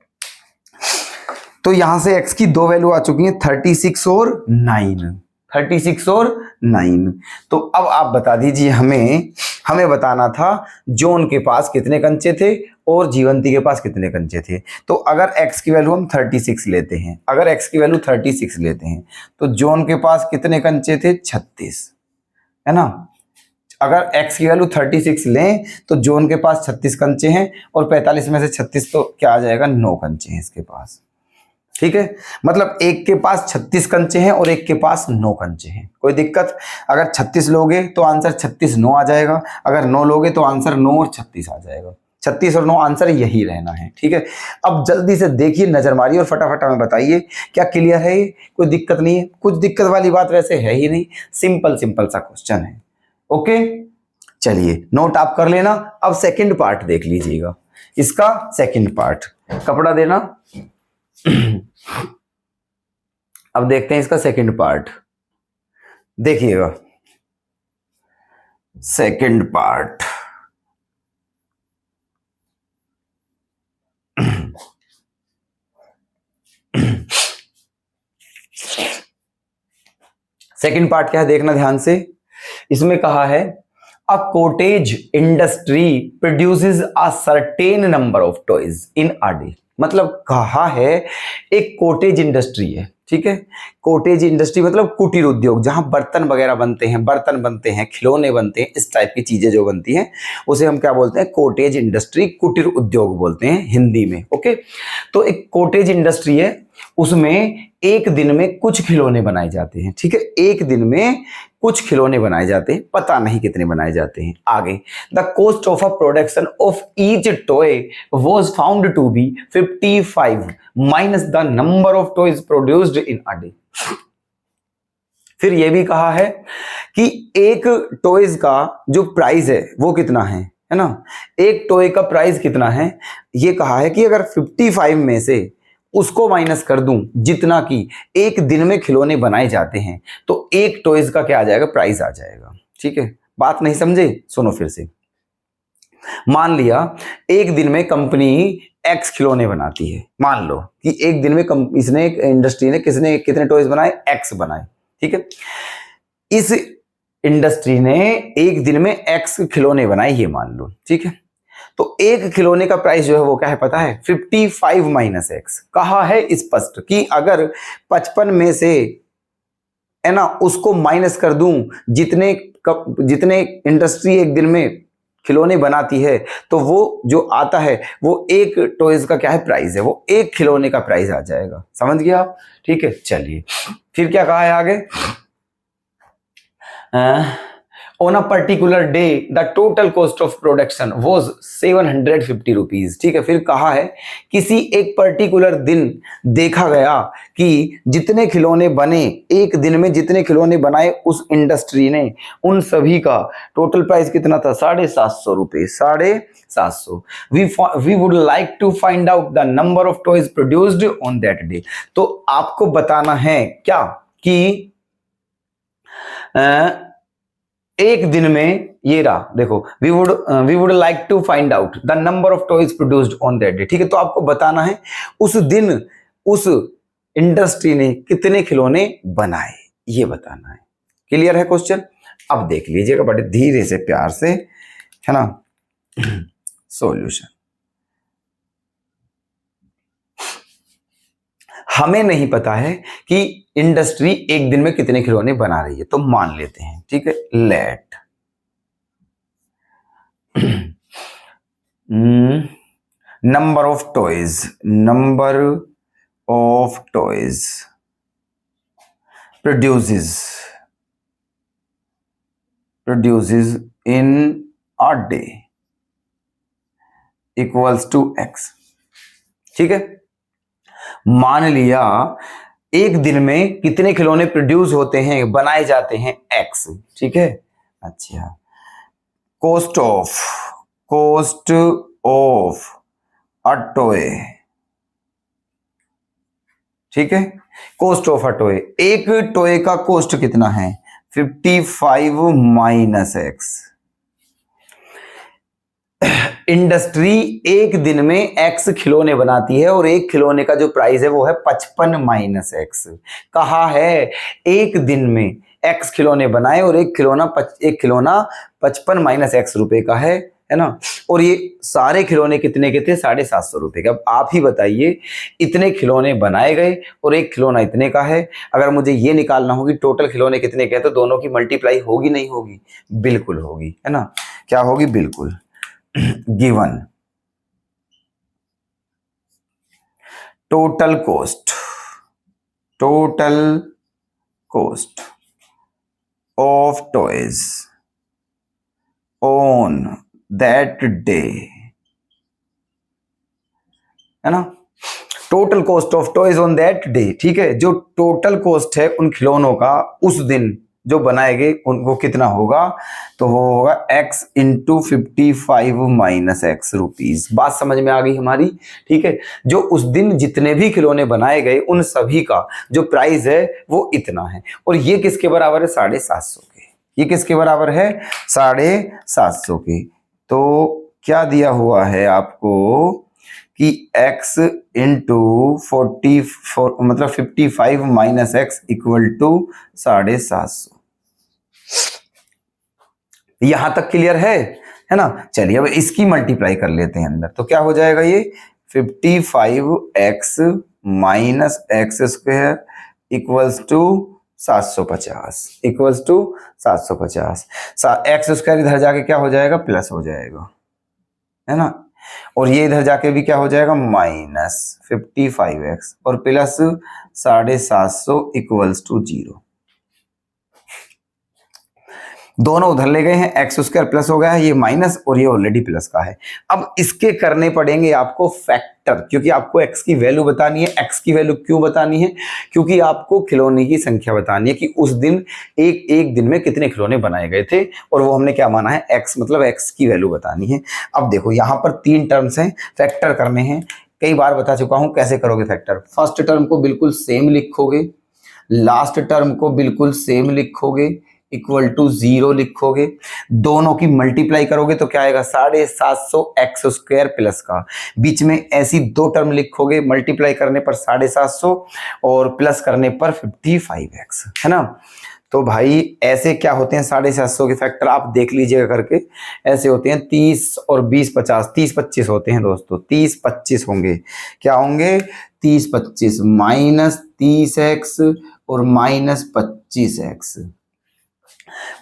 तो यहां से x की दो वैल्यू आ चुकी हैं 36 और 9, 36 और 9। तो अब आप बता दीजिए, हमें बताना था जॉन के पास कितने कंचे थे और जीवंती के पास कितने कंचे थे। तो अगर x की वैल्यू हम 36 लेते हैं, अगर x की वैल्यू 36 लेते हैं तो जॉन के पास कितने कंचे थे 36, है ना। अगर x की वैल्यू 36 लें तो जॉन के पास 36 कंचे हैं, और 45 में से 36 तो क्या आ जाएगा 9 कंचे हैं इसके पास। ठीक है, मतलब एक के पास 36 कंचे हैं और एक के पास 9 कंचे हैं। कोई दिक्कत, अगर 36 लोगे तो आंसर 36 9 आ जाएगा, अगर 9 लोगे तो आंसर 9 और 36 आ जाएगा। 36 और 9 आंसर यही रहना है, ठीक है। अब जल्दी से देखिए, नजर मारिए और फटाफट हमें बताइए क्या क्लियर है, कोई दिक्कत नहीं है, कुछ दिक्कत वाली बात वैसे है ही नहीं, सिंपल सिंपल सा क्वेश्चन है। ओके, चलिए नोट आप कर लेना। अब सेकंड पार्ट देख लीजिएगा, इसका सेकंड पार्ट, कपड़ा देना। अब देखते हैं इसका सेकंड पार्ट, देखिएगा सेकंड पार्ट। सेकंड पार्ट क्या है देखना ध्यान से। इसमें कहा है a cottage industry produces a certain number of toys in a day. मतलब कहा है एक कॉटेज इंडस्ट्री है, ठीक है। कॉटेज इंडस्ट्री मतलब कुटीर उद्योग, जहां बर्तन वगैरह बनते हैं, बर्तन बनते हैं, खिलौने बनते हैं, इस टाइप की चीजें जो बनती हैं उसे हम क्या बोलते हैं, कॉटेज इंडस्ट्री, कुटीर उद्योग बोलते हैं हिंदी में। ओके, तो एक कॉटेज इंडस्ट्री है, उसमें एक दिन में कुछ खिलौने बनाए जाते हैं, ठीक है। एक दिन में कुछ खिलौने बनाए जाते हैं, पता नहीं कितने बनाए जाते हैं। आगे, the cost of a production of each toy was found to be 55 minus the number of toys produced in a day. फिर यह भी कहा है कि एक टॉयज का जो प्राइस है वो कितना है ना, एक टॉय का प्राइस कितना है। ये कहा है कि अगर 55 में से उसको माइनस कर दूं जितना कि एक दिन में खिलौने बनाए जाते हैं, तो एक टॉयज का क्या आ जाएगा, प्राइस आ जाएगा, ठीक है। बात नहीं समझे, सुनो फिर से। मान लिया एक दिन में कंपनी एक्स खिलौने बनाती है, मान लो कि एक दिन में इसने, इंडस्ट्री ने किसने कितने टॉयज बनाए, एक्स बनाए, ठीक है। इस इंडस्ट्री ने एक दिन में एक्स खिलौने बनाए, ये मान लो, ठीक है। तो एक खिलौने का प्राइस जो है वो क्या है पता है, 55 माइनस एक्स। कहा है स्पष्ट कि अगर 55 में से है ना उसको माइनस कर दूं जितने इंडस्ट्री एक दिन में खिलौने बनाती है, तो वो जो आता है वो एक टॉयज का क्या है, प्राइस है, वो एक खिलौने का प्राइस आ जाएगा। समझ गया आप, ठीक है। चलिए फिर क्या कहा है आगे, on a particular day the total cost of production was 750 rupees, ठीक है। फिर कहा है किसी एक पर्टिकुलर दिन देखा गया कि जितने खिलौने बने, एक दिन में जितने खिलौने बनाए उस इंडस्ट्री ने, उन सभी का टोटल प्राइस कितना था, 750 रुपए, 750। We would like to find out the number of toys produced on that day. तो आपको बताना है क्या कि एक दिन में, ये रहा देखो, we would like to find out the number of toys produced on that day, ठीक है। तो आपको बताना है उस दिन उस इंडस्ट्री ने कितने खिलौने बनाए, ये बताना है। क्लियर है क्वेश्चन। अब देख लीजिएगा बड़े धीरे से प्यार से, है ना। सॉल्यूशन, हमें नहीं पता है कि इंडस्ट्री एक दिन में कितने खिलौने बना रही है, तो मान लेते हैं, ठीक है, late number of toys produces in a day equals to x, ठीक है। मान लिया एक दिन में कितने खिलौने प्रोड्यूस होते हैं, बनाए जाते हैं, x, ठीक है। अच्छा, cost of a toy, ठीक है। कॉस्ट ऑफ अ टॉय, एक टॉय का कॉस्ट कितना है, 55 माइनस एक्स। इंडस्ट्री एक दिन में एक्स खिलौने बनाती है और एक खिलौने का जो प्राइस है वो है 55 माइनस एक्स। कहा है एक दिन में एक्स खिलौने बनाए और एक खिलौना 55 माइनस एक्स रुपए का है ना। और ये सारे खिलौने कितने के थे, 750 रुपए के। अब आप ही बताइए, इतने खिलौने बनाए गए और एक खिलौना इतने का है। अगर मुझे ये निकालना होगी टोटल खिलौने कितने के, तो दोनों की मल्टीप्लाई होगी नहीं होगी, बिल्कुल होगी, है ना। क्या होगी, बिल्कुल। Given total cost of toys on that day है ना। Total cost of toys on that day, ठीक है, जो टोटल कॉस्ट है उन खिलौनों का उस दिन जो बनाए गए उनको कितना होगा, तो वो होगा x into 55 minus x rupees. बात समझ में आ गई हमारी, ठीक है। जो उस दिन जितने भी खिलौने बनाए गए उन सभी का जो प्राइस है वो इतना है, और ये किसके बराबर है, 750 के। ये किसके बराबर है, 750 के। तो क्या दिया हुआ है आपको कि x इंटू 44 मतलब 55 माइनस एक्स इक्वल टू 750। यहां तक क्लियर है ना। चलिए अब इसकी मल्टीप्लाई कर लेते हैं अंदर, तो क्या हो जाएगा ये 55x minus X square equals to 750 equals to 750। X square इधर जाके क्या हो जाएगा, प्लस हो जाएगा, है ना, और ये इधर जाके भी क्या हो जाएगा, माइनस 55x और प्लस 750 इक्वल्स टू 0। दोनों उधर ले गए हैं, एक्स स्क्वायर प्लस हो गया है, ये माइनस और ये ऑलरेडी प्लस का है। अब इसके करने पड़ेंगे आपको फैक्टर, क्योंकि आपको एक्स की वैल्यू बतानी है। एक्स की वैल्यू क्यों बतानी है, क्योंकि आपको खिलौने की संख्या बतानी है कि उस दिन एक दिन में कितने खिलौने बनाए गए थे, और वो हमने क्या माना है, एक्स, मतलब एक्स की वैल्यू बतानी है। अब देखो यहाँ पर 3 टर्म्स हैं, फैक्टर करने हैं। कई बार बता चुका हूं कैसे करोगे फैक्टर। फर्स्ट टर्म को बिल्कुल सेम लिखोगे, लास्ट टर्म को बिल्कुल सेम लिखोगे, इक्वल टू 0 लिखोगे, दोनों की मल्टीप्लाई करोगे तो क्या आएगा, 750 एक्स स्क्वायर प्लस का, बीच में ऐसी 2 टर्म लिखोगे, मल्टीप्लाई करने पर 750 और प्लस करने पर 55x, है ना। तो भाई ऐसे क्या होते हैं 750 के फैक्टर, आप देख लीजिएगा करके। ऐसे होते हैं 30 और 20 50, 30-25 होते हैं दोस्तों, 30-25 होंगे। क्या होंगे, 30-25 माइनस 30x और माइनस 25x,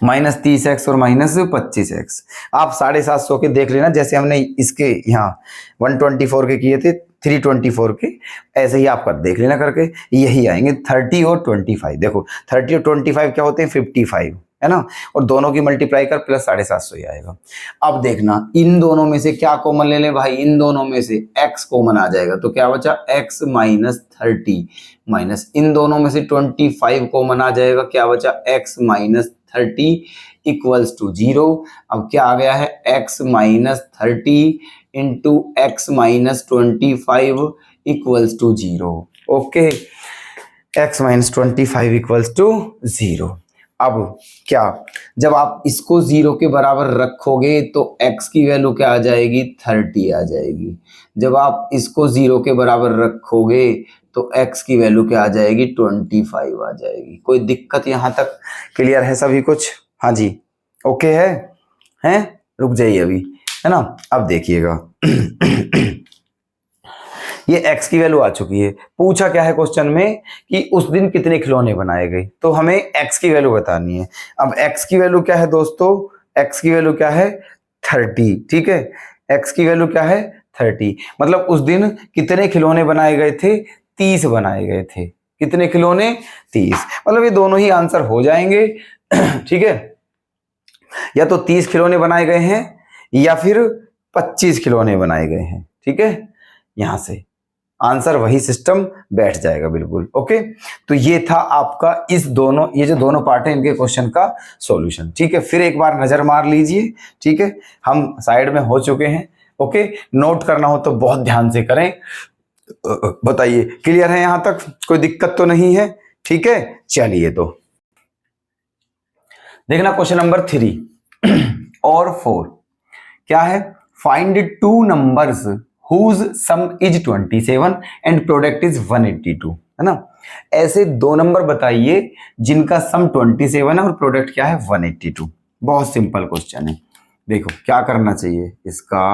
माइनस 30x और माइनस 25x। आप 750 के देख लेना, जैसे हमने इसके यहाँ 124 के किए थे, 324 के, ऐसे ही आप कर देख लेना करके, यही आएंगे 30 और 25। देखो 30 और 25 क्या होते हैं, 55, है ना, और दोनों की मल्टीप्लाई कर प्लस 750 ही आएगा। अब देखना इन दोनों में से क्या कॉमन ले ले भाई, इन दोनों में से x कॉमन आ जाएगा, तो क्या बचा x माइनस 30, माइनस इन दोनों में से 25 कॉमन आ जाएगा, क्या बचा x माइनस 30 इक्वल्स टू 0। अब क्या आ गया है, x minus 30 into X minus 25 equals to 0। Okay, x minus 25 equals to 0। अब क्या, जब आप इसको 0 के बराबर रखोगे तो x की वैल्यू क्या आ जाएगी, 30 आ जाएगी। जब आप इसको 0 के बराबर रखोगे तो x की वैल्यू क्या आ जाएगी, 25 आ जाएगी। कोई दिक्कत यहाँ तक क्लियर है सभी कुछ, हाँ जी, ओके है, रुक जाइए अभी, है ना। अब देखिएगा ये x की वैल्यू आ चुकी है। पूछा क्या है क्वेश्चन में कि उस दिन कितने खिलौने बनाए गए, तो हमें x की वैल्यू बतानी है। अब x की वैल्यू क्या है दोस्तों, x की वैल्यू क्या है, 30, ठीक है, x की वैल्यू क्या है, 30। मतलब उस दिन कितने खिलौने बनाए गए थे, 30 बनाए गए थे। कितने खिलौने, 30। मतलब ये दोनों ही आंसर हो जाएंगे, ठीक है, या तो 30 खिलौने बनाए गए हैं या फिर 25 खिलौने बनाए गए हैं, ठीक है। यहां से आंसर वही सिस्टम बैठ जाएगा बिल्कुल। ओके, तो ये था आपका इस दोनों, ये जो दोनों पार्ट है इनके क्वेश्चन का सॉल्यूशन, ठीक है। फिर एक बार नजर मार लीजिए, ठीक है, हम साइड में हो चुके हैं। ओके, नोट करना हो तो बहुत ध्यान से करें। बताइए क्लियर है यहां तक, कोई दिक्कत तो नहीं है, ठीक है। चलिए तो देखना क्वेश्चन नंबर 3 और 4 क्या है, find 2 numbers whose sum is 27 and product is 182, है ना। ऐसे 2 नंबर बताइए जिनका सम 27 है और प्रोडक्ट क्या है, 182। बहुत सिंपल क्वेश्चन है। देखो क्या करना चाहिए, इसका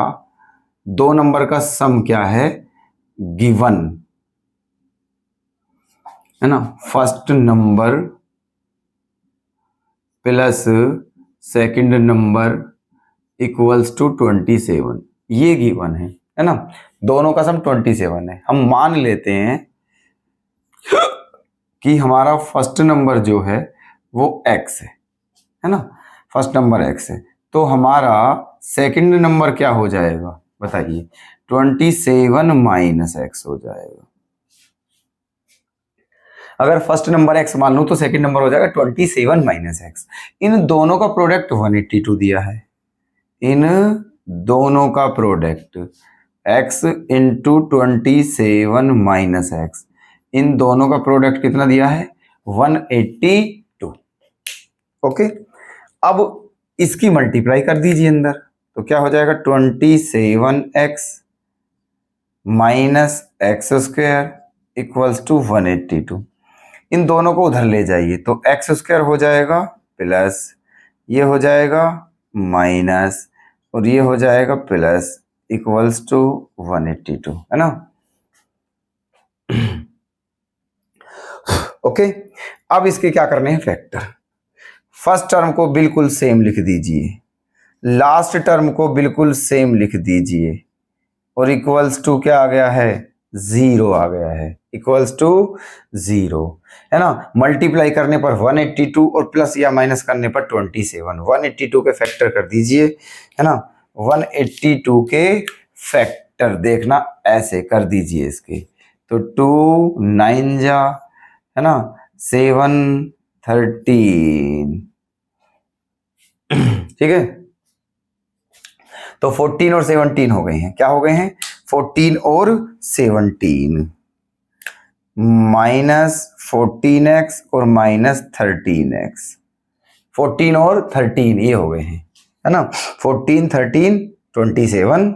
2 नंबर का सम क्या है, गिवन, है ना, first number plus second number equals to 27, ये गिवन है ना। दोनों का सम 27 है। हम मान लेते हैं कि हमारा फर्स्ट नंबर जो है वो x है ना, फर्स्ट नंबर x है, तो हमारा सेकंड नंबर क्या हो जाएगा बताइए, 27 माइनस एक्स हो जाएगा। अगर फर्स्ट नंबर x मान लूं तो सेकंड नंबर हो जाएगा 27 माइनस एक्स। इन दोनों का प्रोडक्ट 182 दिया है। इन दोनों का product x into 27 minus x, इन दोनों का प्रोडक्ट कितना दिया है? 182। ओके, अब इसकी मल्टीप्लाई कर दीजिए अंदर, तो क्या हो जाएगा? 27x minus X square equals to 182। इन दोनों को उधर ले जाइए तो एक्स स्क्वायर हो जाएगा प्लस, ये हो जाएगा माइनस, और ये हो जाएगा प्लस, इक्वल्स टू 182, है ना। ओके, अब इसके क्या करने हैं? फैक्टर। फर्स्ट टर्म को बिल्कुल सेम लिख दीजिए, लास्ट टर्म को बिल्कुल सेम लिख दीजिए, और इक्वल्स टू क्या आ गया है? 0 आ गया है, इक्वल्स टू 0, है ना। मल्टीप्लाई करने पर 182 और प्लस या माइनस करने पर 27। 182 के फैक्टर कर दीजिए, है ना। 182 के फैक्टर देखना ऐसे कर दीजिए इसके, तो 2 9 जा, है ना, 7 13, ठीक है। तो 14 और 17 हो गए हैं, क्या हो गए हैं? 14 और 17, माइनस 14x और माइनस 13x, 14 और 13 ये हो गए हैं, है ना। 14 13 27,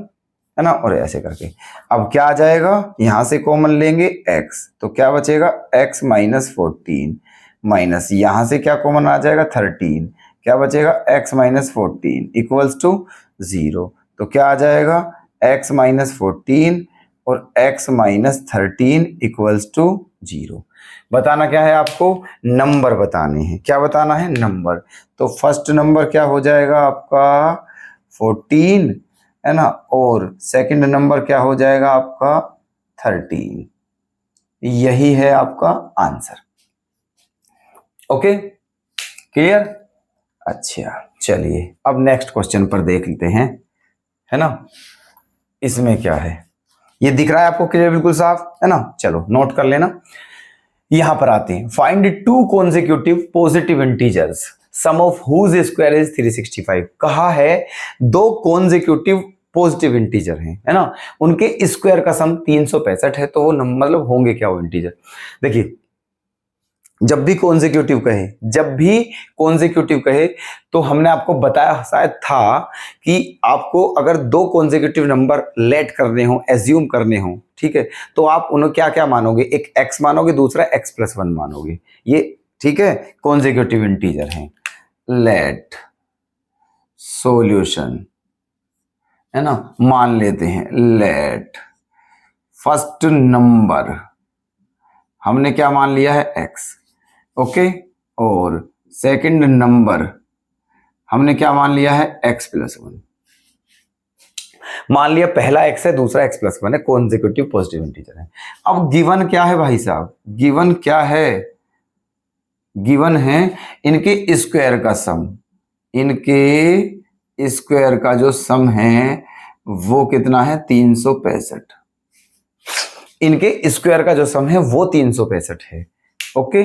है ना, और ऐसे करके। अब क्या आ जाएगा? यहां से कॉमन लेंगे x, तो क्या बचेगा? x माइनस 14, माइनस यहां से क्या कॉमन आ जाएगा? 13, क्या बचेगा? x माइनस 14 इक्वल्स टू 0, तो क्या आ जाएगा? x माइनस 14 और x माइनस 13 इक्वल्स टू 0। बताना क्या है आपको? नंबर बताने हैं। क्या बताना है? नंबर। तो फर्स्ट नंबर क्या हो जाएगा आपका? 14, है ना, और सेकंड नंबर क्या हो जाएगा आपका? 13। यही है आपका आंसर। Okay, clear? अच्छा, चलिए अब नेक्स्ट क्वेश्चन पर देख लेते हैं, है ना। इसमें क्या है ये दिख रहा है आपको? क्लियर, बिल्कुल साफ, है ना। चलो नोट कर लेना। यहां पर आते हैं, find 2 consecutive positive integers sum of whose square is 365। कहा है 2 कॉन्सेक्यूटिव पॉजिटिव इंटीजर हैं, है ना, उनके स्क्वायर का सम 365 है, तो वो मतलब होंगे क्या वो इंटीजर? देखिए, जब भी कॉन्सेक्यूटिव कहे तो हमने आपको बताया शायद था कि आपको अगर 2 कॉन्सेक्यूटिव नंबर लेट करने हो, एज्यूम करने हो, ठीक है, तो आप उन्हें क्या क्या मानोगे? एक x मानोगे, दूसरा x प्लस 1 मानोगे, ये ठीक है, कॉन्सेक्यूटिव इंटीजर हैं। लेट सॉल्यूशन, है ना, मान लेते हैं लेट फर्स्ट नंबर हमने क्या मान लिया है? x, ओके, और सेकंड नंबर हमने क्या मान लिया है? x plus 1। मान लिया पहला x है, दूसरा x प्लस 1 है, कॉन्सेक्यूटिव पॉजिटिव इंटीजर है। अब गिवन क्या है भाई साहब? गिवन क्या है? गिवन है इनके स्क्वायर का सम। इनके स्क्वायर का जो सम है वो कितना है? 365। इनके स्क्वायर का जो सम है वो 365 है। ओके,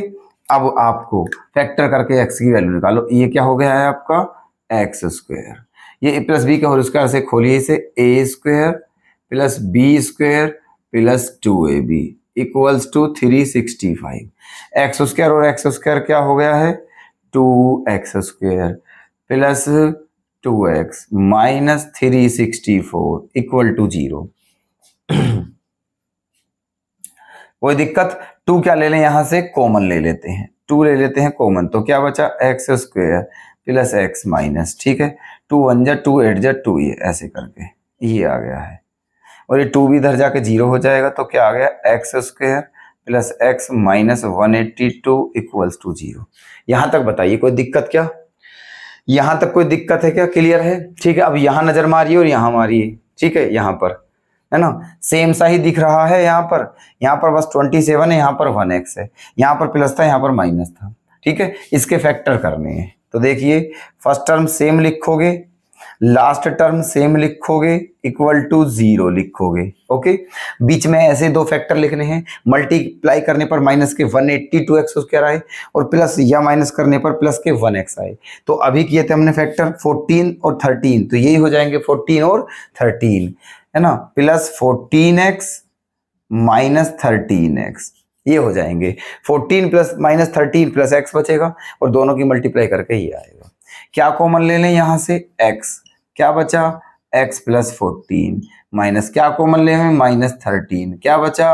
अब आपको फैक्टर करके x की वैल्यू निकालो। ये क्या हो गया है आपका? x square. ये a प्लस बी के होल स्क्वायर से खोलिए इसे, a square plus b square plus 2ab equals to 365। X square और एक्स स्क्वायर क्या हो गया है? 2x square plus 2x minus 364 equal to 0। कोई दिक्कत? 2 क्या ले लें? यहां से कॉमन ले लेते हैं, 2 ले लेते हैं कॉमन, तो क्या बचा? X square plus x minus, ठीक है, 2 1 जा 2 8 जा 2, ये ऐसे करके ये आ गया है, और ये 2 भी इधर जाके 0 हो जाएगा, तो क्या आ गया? X square plus x minus 182 equals to 0। यहां तक बताइए कोई दिक्कत क्या? यहां तक कोई दिक्कत है क्या? क्लियर है? ठीक है, अब यहां नजर मारिए और यहां मारिए, ठीक है, यहां पर, है ना, सेम सा ही दिख रहा है। यहाँ पर बस 27 है, यहाँ पर 1x है, यहाँ पर प्लस था, यहाँ पर माइनस था, ठीक है। इसके फैक्टर करने हैं, तो देखिए फर्स्ट टर्म सेम लिखोगे, लास्ट टर्म सेम लिखोगे, इक्वल टू 0 लिखोगे। ओके, बीच में ऐसे दो फैक्टर लिखने हैं, मल्टीप्लाई करने पर माइनस के 182x² आए और प्लस या माइनस करने पर प्लस के 1x आए। तो अभी किए थे हमने फैक्टर 14 और 13, तो यही हो जाएंगे 14 और 13, है ना, प्लस 14x माइनस 13x, ये हो जाएंगे 14 प्लस माइनस 13 प्लस x बचेगा और दोनों की मल्टीप्लाई करके ये आएगा। क्या कॉमन ले लें यहाँ से, x, क्या बचा x प्लस 14 माइनस क्या कॉमन ले लें, माइनस 13, क्या बचा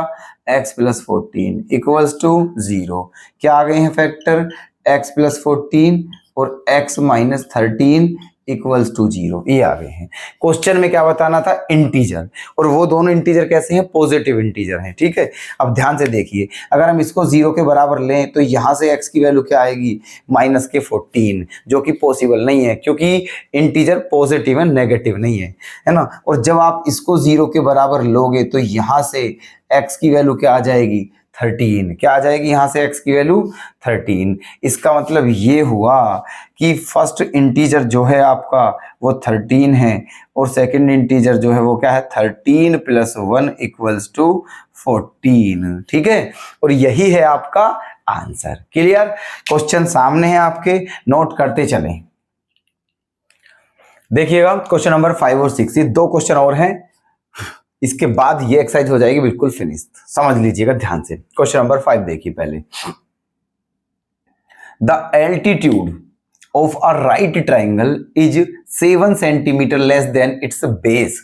x प्लस 14 इक्वल्स टू 0। क्या आ गए हैं फैक्टर, x प्लस 14 और x माइनस 13 इक्वल्स टू 0, ये आ गए हैं। क्वेश्चन में क्या बताना था, इंटीजर, और वो दोनों इंटीजर कैसे हैं, पॉजिटिव इंटीजर हैं। ठीक है, अब ध्यान से देखिए, अगर हम इसको 0 के बराबर लें तो यहाँ से x की वैल्यू क्या आएगी, माइनस के 14, जो कि पॉसिबल नहीं है क्योंकि इंटीजर पॉजिटिव है, नेगेटिव नहीं है ना। और जब आप इसको 0 के बराबर लोगे तो यहाँ से x की वैल्यू क्या आ जाएगी, 13, क्या आ जाएगी यहाँ से x की वैल्यू 13। इसका मतलब ये हुआ कि फर्स्ट इंटीजर जो है आपका वो 13 है और सेकंड इंटीजर जो है वो क्या है, 13 प्लस 1 इक्वल्स टू 14। ठीक है, और यही है आपका आंसर। क्लियर, क्वेश्चन सामने है आपके, नोट करते चलें। देखिएगा क्वेश्चन नंबर 5 और 6, ये दो क्वेश्चन और हैं, इसके बाद ये एक्सरसाइज हो जाएगी बिल्कुल फिनिश। समझ लीजिएगा ध्यान से। क्वेश्चन नंबर 5 देखिए पहले, the altitude of a right triangle is 7 centimetre less than it's base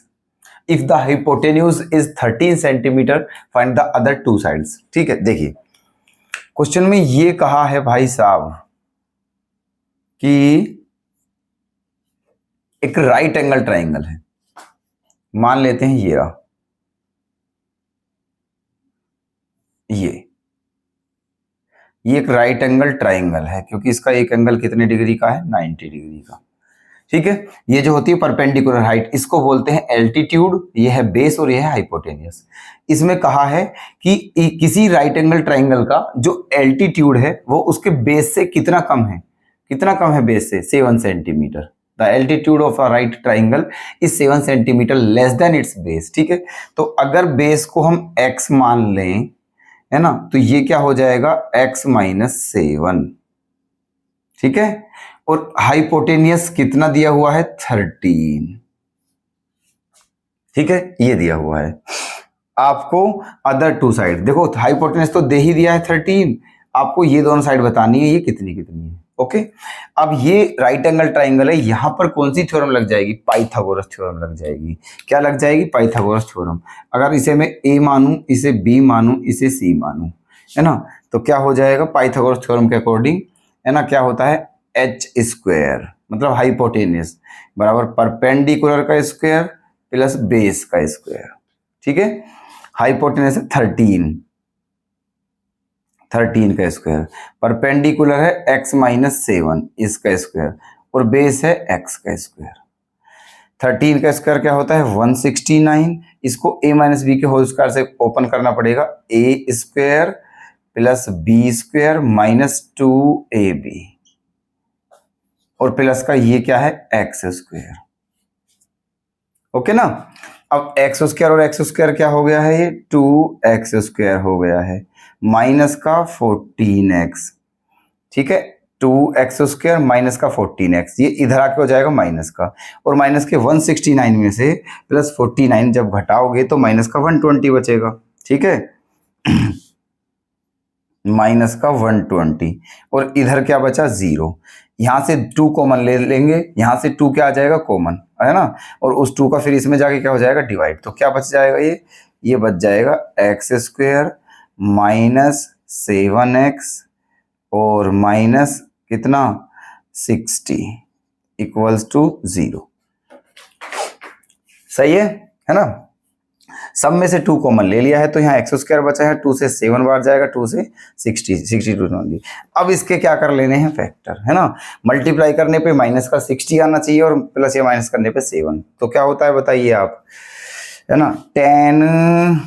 if the hypotenuse is 13 centimetre, find the other two sides. ठीक है, देखिए क्वेश्चन में ये कहा है भाई साहब कि एक राइट एंगल ट्राइंगल है, मान लेते हैं ये रहा, ये एक राइट एंगल ट्राइंगल है क्योंकि इसका एक एंगल कितने डिग्री का है, 90 डिग्री का। ठीक है, ये जो होती है परपेंडिकुलर हाइट, इसको बोलते हैं एल्टीट्यूड, ये है बेस और ये है हाइपोटेनियस। इसमें कहा है कि किसी राइट एंगल ट्राइंगल का जो एल्टीट्यूड है वो उसके बेस से कितना कम है, कितना कम है बेस से, 7 centimetre. The altitude of a right triangle is 7 centimetre less than it's base. ठीक है, तो अगर बेस को हम x मान लें, है ना, तो ये क्या हो जाएगा, x माइनस 7। ठीक है, और हाइपोटेनियस कितना दिया हुआ है, 13। ठीक है, ये दिया हुआ है आपको। अदर टू साइड देखो, हाइपोटेनियस तो दे ही दिया है 13, आपको ये दोनों साइड बतानी है ये कितनी कितनी है। ओके, अब ये राइट एंगल ट्राइंगल है, यहां पर कौन सी थ्योरम लग जाएगी, पाइथागोरस थ्योरम लग जाएगी। क्या लग जाएगी, पाइथागोरस थ्योरम। अगर इसे मैं a मानूं, इसे b मानूं, इसे c मानूं, है ना, तो क्या हो जाएगा पाइथागोरस थ्योरम के अकॉर्डिंग, है ना, क्या होता है, h स्क्वायर मतलब हाइपोटेनियस बराबर परपेंडिकुलर का स्क्वायर प्लस बेस का स्क्वायर। ठीक है, हाइपोटेनियस है 13 का स्क्वायर, परपेंडिकुलर है x माइनस 7 इसका स्क्वायर और बेस है x का स्क्वायर। 13 का स्क्वायर क्या होता है, 169, इसको a माइनस बी के होल स्क्वायर से ओपन करना पड़ेगा, a square plus b square minus 2ab और प्लस का ये क्या है, x स्क्वायर। ओके ना, अब एक्स स्क्वायर और एक्स स्क्वायर क्या हो गया है, ये 2x स्क्वायर हो गया है, माइनस का 14x। ठीक है, 2x स्क्वायर माइनस का 14x, ये इधर आके हो जाएगा माइनस का, और माइनस के 169 में से प्लस 49 जब घटाओगे तो माइनस का 120 बचेगा। ठीक है, माइनस का 120 और इधर क्या बचा, 0। यहां से 2 कॉमन ले लेंगे, यहां से 2 क्या आ जाएगा, कॉमन, है ना, और उस 2 का फिर इसमें जाके क्या हो जाएगा, डिवाइड, तो क्या बच जाएगा, ये बच जाएगा एक्स स्क्वायर माइनस 7x और माइनस कितना 60 इक्वल्स टू 0। सही है ना, सब में से 2 कॉमन ले लिया है तो यहाँ एक्स स्क्वायर बचा है, 2 से 7 बार जाएगा, 2 से 62। अब इसके क्या कर लेने हैं, फैक्टर, है ना, मल्टीप्लाई करने पे माइनस का 60 आना चाहिए और प्लस या माइनस करने पे 7, तो क्या होता है बताइए आप, है ना, 10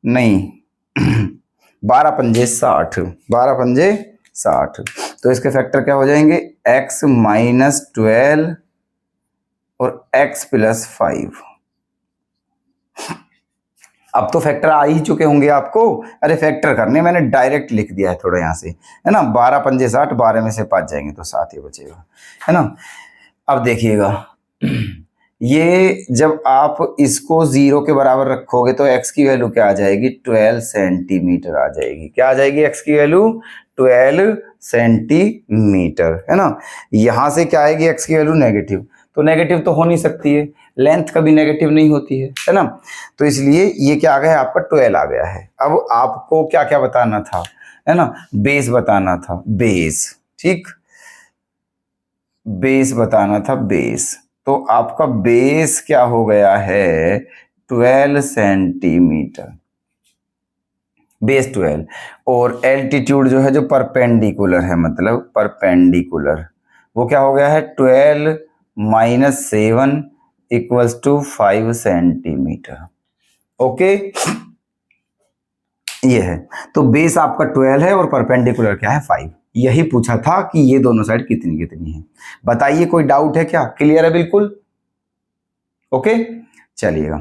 नहीं 12 पंजे 60, 12 पंजे 60, तो इसके फैक्टर क्या हो जाएंगे, x माइनस 12 और x प्लस 5। अब तो फैक्टर आ ही चुके होंगे आपको। अरे फैक्टर करने मैंने डायरेक्ट लिख दिया है थोड़ा यहाँ से, है ना। 12 पंजे 60, 12 में से 5 जाएंगे तो 7 ही बचेगा, है ना। अब देखिएगा, ये जब आप इसको 0 के बराबर रखोगे तो x की वैल्यू क्या आ जाएगी, 12 सेंटीमीटर आ जाएगी। क्या आ जाएगी x की वैल्यू, 12 सेंटीमीटर, है ना। यहां से क्या आएगी x की वैल्यू, नेगेटिव। तो नेगेटिव तो हो नहीं सकती है, लेंथ कभी नेगेटिव नहीं होती है ना। तो इसलिए ये क्या आ गया, आपका 12 आ गया है। अब आपको क्या क्या बताना था, है ना, बेस बताना था, बेस, ठीक, बेस बताना था, बेस। तो आपका बेस क्या हो गया है, 12 सेंटीमीटर, बेस 12। और एल्टीट्यूड जो है, जो परपेंडिकुलर है, मतलब परपेंडिकुलर, वो क्या हो गया है, 12 minus 7 equals to 5 centimetre. Okay, ये है। तो बेस आपका 12 है और परपेंडिकुलर क्या है, 5। यही पूछा था कि ये दोनों साइड कितनी कितनी है। बताइए, कोई डाउट है क्या, क्लियर है बिल्कुल। ओके, चलिएगा।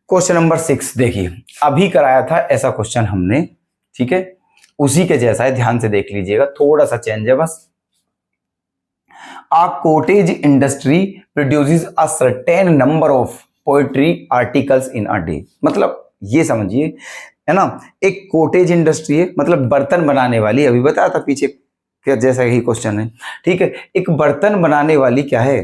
क्वेश्चन नंबर 6 देखिए, अभी कराया था ऐसा क्वेश्चन हमने, ठीक है, उसी के जैसा है, ध्यान से देख लीजिएगा, थोड़ा सा चेंज है बस। A cottage industry produces a certain number of poetry articles in a day। मतलब ये समझिए, है ना, एक कोटेज इंडस्ट्री है, मतलब बर्तन बनाने वाली, अभी बताया था पीछे क्या, जैसा ही क्वेश्चन है, ठीक है। एक बर्तन बनाने वाली क्या है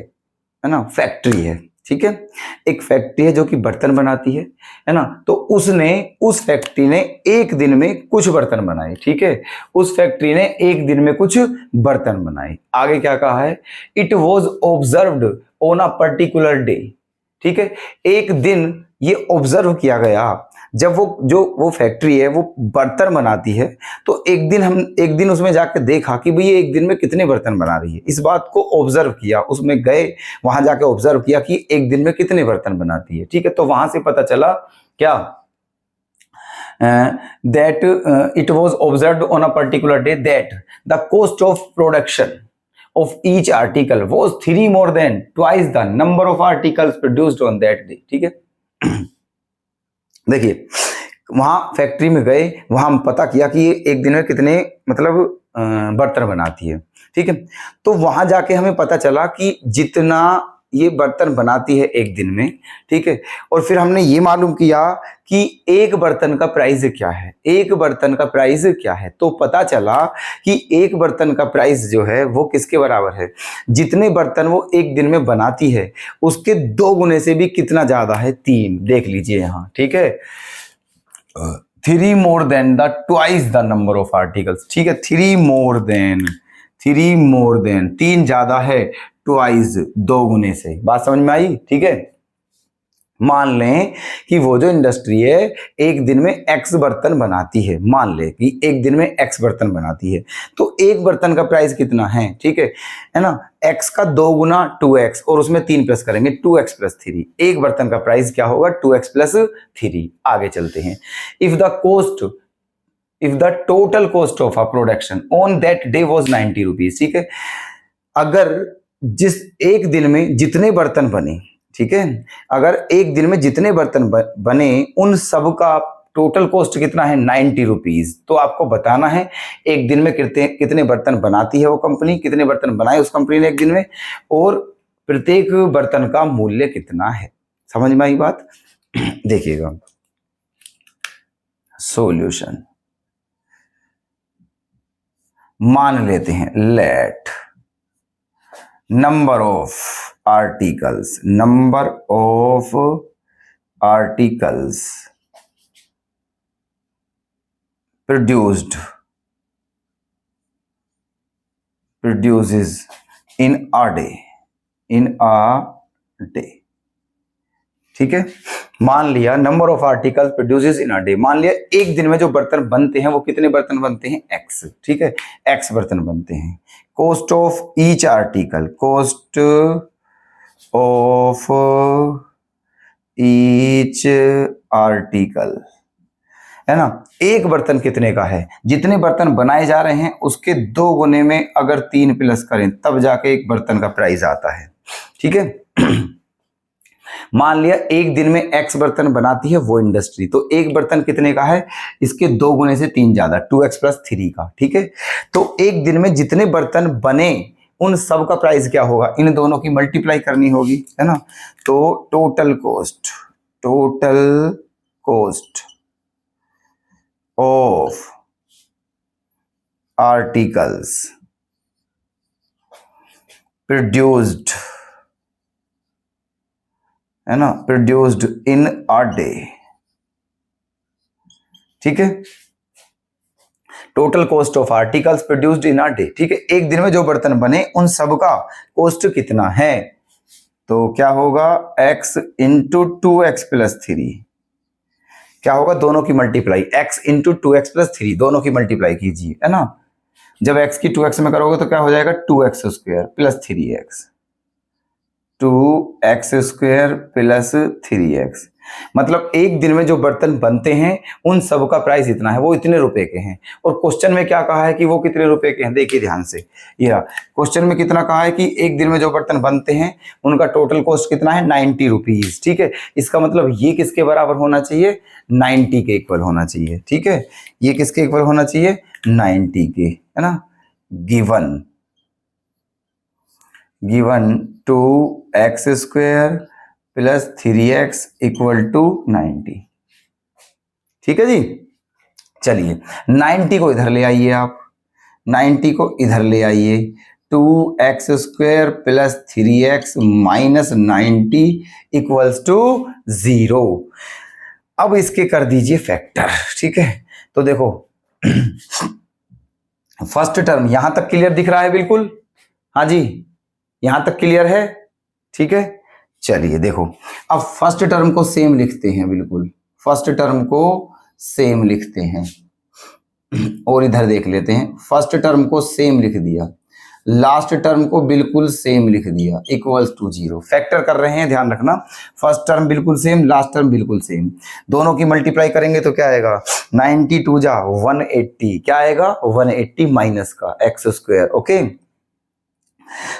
ना, फैक्ट्री है, ठीक है। एक फैक्ट्री है जो कि बर्तन बनाती है ना। तो उसने, उस फैक्ट्री ने एक दिन में कुछ बर्तन बनाए, ठीक है। उस फैक्ट्री ने एक दिन में कुछ बर्तन बनाए। आगे क्या कहा है, it was observed on a particular day, ठीक है। एक दिन ये ऑब्जर्व किया गया, जब वो फैक्ट्री है वो बर्तन बनाती है, तो एक दिन उसमें जाकर देखा कि भाई ये एक दिन में कितने बर्तन बना रही है। इस बात को ऑब्जर्व किया, उसमें गए, वहां जाके ऑब्जर्व किया कि एक दिन में कितने बर्तन बनाती है, ठीक है। तो वहां से पता चला क्या, that it was observed on a particular day that the cost of production of each article was 3 more than twice the number of articles produced on that day, ठीक है। देखिए, वहां फैक्ट्री में गए, वहां पता किया कि ये एक दिन में कितने, मतलब बर्तन बनाती है, ठीक है। तो वहां जाके हमें पता चला कि जितना ये बर्तन बनाती है एक दिन में, ठीक है। और फिर हमने ये मालूम किया कि एक बर्तन का प्राइस क्या है, एक बर्तन का प्राइस क्या है। तो पता चला कि एक बर्तन का प्राइस जो है वो किसके बराबर है, जितने बर्तन वो एक दिन में बनाती है उसके 2 गुने से भी कितना ज्यादा है, 3। देख लीजिए यहाँ, ठीक है, 3 more than the twice the number of articles, ठीक है। 3 more than 3 ज्यादा है, ट्वाइस 2 गुने से। बात समझ में आई, ठीक है। मान लें कि वो जो इंडस्ट्री है एक दिन में x बर्तन बनाती है, मान ले कि एक दिन में x बर्तन बनाती है, तो एक बर्तन का प्राइस कितना है, ठीक है ना। x का 2 गुना 2x और उसमें 3 प्लस करेंगे, 2x प्लस 3। एक बर्तन का प्राइस क्या होगा, 2x प्लस 3। आगे चलते हैं। If the total cost of a production on that day was 90 rupees, ठीक है। अगर जिस एक दिन में जितने बर्तन बने, ठीक है, अगर एक दिन में जितने बर्तन बने उन सब का टोटल कॉस्ट कितना है, 90 रुपीज। तो आपको बताना है एक दिन में कितने बर्तन बनाती है वो कंपनी, कितने बर्तन बनाए उस कंपनी ने एक दिन में, और प्रत्येक बर्तन का मूल्य कितना है। समझ में आई बात। देखिएगा सॉल्यूशन, मान लेते हैं, late number of articles produces in a day, ठीक है। मान लिया number of article produces in a day, मान लिया एक दिन में जो बर्तन बनते हैं वो कितने बर्तन बनते हैं, x, ठीक है, x बर्तन बनते हैं। Cost of each article, cost of each article, है ना। एक बर्तन कितने का है, जितने बर्तन बनाए जा रहे हैं उसके 2 गुने में अगर 3 प्लस करें तब जाके एक बर्तन का प्राइस आता है। ठीक है। मान लिया एक दिन में एक्स बर्तन बनाती है वो इंडस्ट्री, तो एक बर्तन कितने का है, इसके 2 गुने से 3 ज्यादा, 2x + 3 का। ठीक है, तो एक दिन में जितने बर्तन बने उन सब का प्राइस क्या होगा, इन दोनों की मल्टीप्लाई करनी होगी, है ना। तो total cost of articles produced, है ना, प्रोड्यूस्ड इन अ डे। ठीक है, total cost of articles produced in a day. ठीक है, एक दिन में जो बर्तन बने उन सब का कॉस्ट कितना है, तो क्या होगा, x इंटू 2x + 3, क्या होगा, दोनों की मल्टीप्लाई, x इंटू 2x + 3, दोनों की मल्टीप्लाई कीजिए, है ना। जब x की 2x में करोगे तो क्या हो जाएगा, 2x² + 3x, 2x² + 3x। मतलब एक दिन में जो बर्तन बनते हैं उन सब का प्राइस इतना है, वो इतने रुपए के हैं। और क्वेश्चन में क्या कहा है कि वो कितने रुपए के हैं, देखिए ध्यान से, ये क्वेश्चन में कितना कहा है कि एक दिन में जो बर्तन बनते हैं उनका टोटल कॉस्ट कितना है, 90 रुपीज। ठीक है, इसका मतलब ये किसके बराबर होना चाहिए, 90 के इक्वल होना चाहिए। ठीक है, ये किसके इक्वल होना चाहिए, 90 के, है ना। Given 2x² + 3x = 90। ठीक है जी, चलिए 90 को इधर ले आइए आप, 90 को इधर ले आइए, 2x² + 3x - 90 = 0। अब इसके कर दीजिए फैक्टर। ठीक है, तो देखो फर्स्ट टर्म यहां तक क्लियर दिख रहा है, बिल्कुल, हाँ जी, यहां तक क्लियर है। ठीक है, चलिए देखो, अब फर्स्ट टर्म को सेम लिखते हैं, बिल्कुल फर्स्ट टर्म को सेम लिखते हैं, और इधर देख लेते हैं, फर्स्ट टर्म को सेम लिख दिया, लास्ट टर्म को बिल्कुल सेम लिख दिया, = 0। फैक्टर कर रहे हैं, ध्यान रखना, फर्स्ट टर्म बिल्कुल सेम, लास्ट टर्म बिल्कुल सेम, दोनों की मल्टीप्लाई करेंगे तो क्या आएगा, 92 जा 180, क्या आएगा, 180 माइनस का x²। ओके,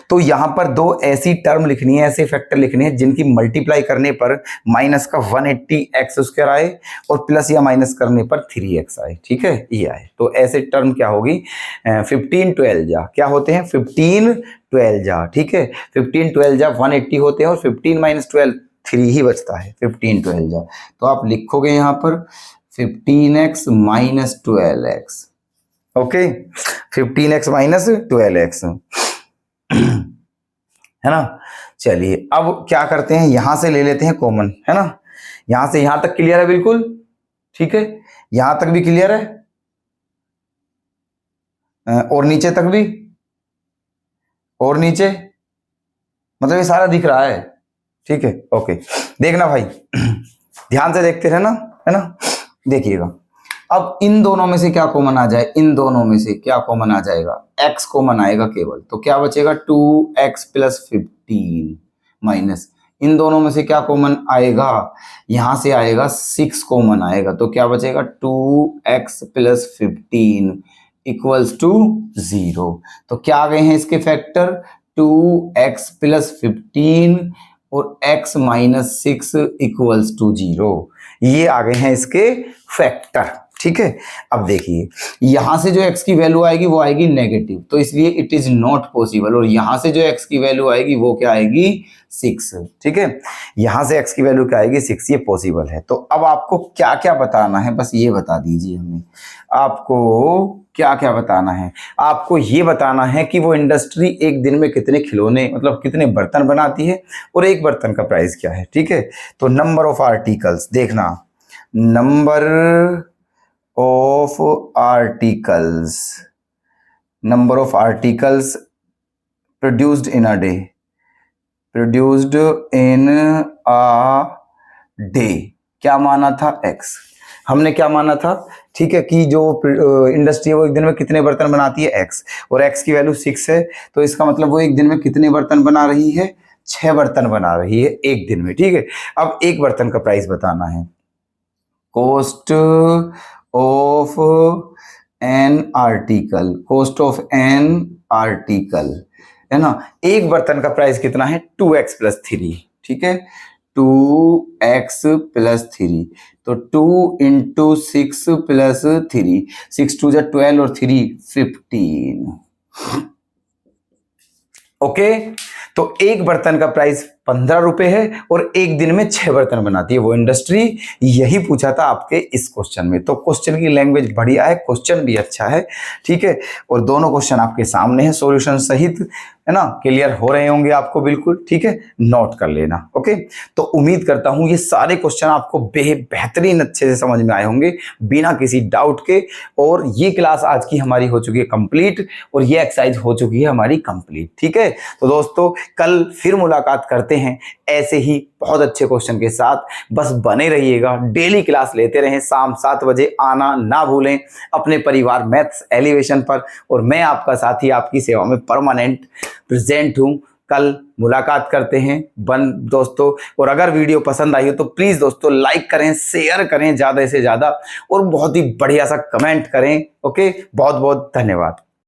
तो यहां पर दो ऐसी टर्म लिखनी है, ऐसे फैक्टर लिखने हैं जिनकी मल्टीप्लाई करने पर माइनस का 180 x² आए और प्लस या माइनस करने पर 3x आए। ठीक है, ये आए, तो ऐसे टर्म क्या होगी, 15 12 जा, क्या होते हैं, 15 12 जा। ठीक है, 15 12 जा 180 होते हैं, और 15 - 12 3 ही बचता है, 15 12 जा, तो आप लिखोगे यहां पर 15x - 12x। Okay, 15x - 12x, है ना। चलिए अब क्या करते हैं, यहां से ले लेते हैं कॉमन, है ना, यहां से यहां तक क्लियर है, बिल्कुल ठीक है, यहां तक भी क्लियर है, और नीचे तक भी, और नीचे, मतलब ये सारा दिख रहा है। ठीक है, ओके, देखना भाई ध्यान से देखते रहना, है ना। देखिएगा, अब इन दोनों में से क्या कॉमन आ जाए, इन दोनों में से क्या कॉमन आ जाएगा, x कॉमन आएगा केवल, तो क्या बचेगा, 2x + 15 माइनस, इन दोनों में से क्या कॉमन आएगा, यहां से आएगा 6 कॉमन आएगा, तो क्या बचेगा, 2x + 15 = 0। तो क्या आ गए हैं इसके फैक्टर, 2x + 15 और x - 6 = 0, ये आ गए हैं इसके फैक्टर। ठीक है, अब देखिए, यहां से जो x की वैल्यू आएगी वो आएगी नेगेटिव, तो इसलिए इट इज नॉट पॉसिबल, और यहां से जो x की वैल्यू आएगी वो क्या आएगी, 6। ठीक है, यहां से x की वैल्यू क्या आएगी, 6, ये पॉसिबल है। तो अब आपको क्या क्या बताना है, बस ये बता दीजिए हमें, आपको क्या क्या बताना है, आपको ये बताना है कि वो इंडस्ट्री एक दिन में कितने खिलौने, मतलब कितने बर्तन बनाती है, और एक बर्तन का प्राइस क्या है। ठीक है, तो नंबर ऑफ आर्टिकल्स देखना, number of articles, number of articles produced in a day, produced in a day, क्या माना था, x, हमने क्या माना था, ठीक है, कि जो इंडस्ट्री है वो एक दिन में कितने बर्तन बनाती है, x, और x की वैल्यू 6 है, तो इसका मतलब वो एक दिन में कितने बर्तन बना रही है, 6 बर्तन बना रही है एक दिन में। ठीक है, अब एक बर्तन का प्राइस बताना है, cost of an article, cost of an article, है ना। एक बर्तन का प्राइस कितना है 2x प्लस 3, ठीक है 2x प्लस 3, तो 2 इंटू 6 प्लस 3, 6 2 12 और 3 15। ओके, तो एक बर्तन का प्राइस 15 रुपए है और एक दिन में 6 बर्तन बनाती है वो इंडस्ट्री। यही पूछा था आपके इस क्वेश्चन में। तो क्वेश्चन की लैंग्वेज बढ़िया है, क्वेश्चन भी अच्छा है, ठीक है। और दोनों क्वेश्चन आपके सामने है सॉल्यूशन सहित, है ना। क्लियर हो रहे होंगे आपको बिल्कुल, ठीक है, नोट कर लेना। ओके, तो उम्मीद करता हूं ये सारे क्वेश्चन आपको बेहतरीन अच्छे से समझ में आए होंगे बिना किसी डाउट के। और ये क्लास आज की हमारी हो चुकी है कंप्लीट और ये एक्सरसाइज हो चुकी है हमारी कंप्लीट, ठीक है। तो दोस्तों कल फिर मुलाकात करते हैं ऐसे ही बहुत अच्छे क्वेश्चन के साथ। बस बने रहिएगा, डेली क्लास लेते रहें, शाम 7 बजे आना ना भूलें अपने परिवार मैथ्स एलिवेशन पर। और मैं आपका साथी आपकी सेवा में परमानेंट प्रेजेंट हूं। कल मुलाकात करते हैं दोस्तों। और अगर वीडियो पसंद आई हो तो प्लीज दोस्तों लाइक करें, शेयर करें ज्यादा से ज्यादा और बहुत ही बढ़िया सा कमेंट करें। ओके, बहुत बहुत धन्यवाद।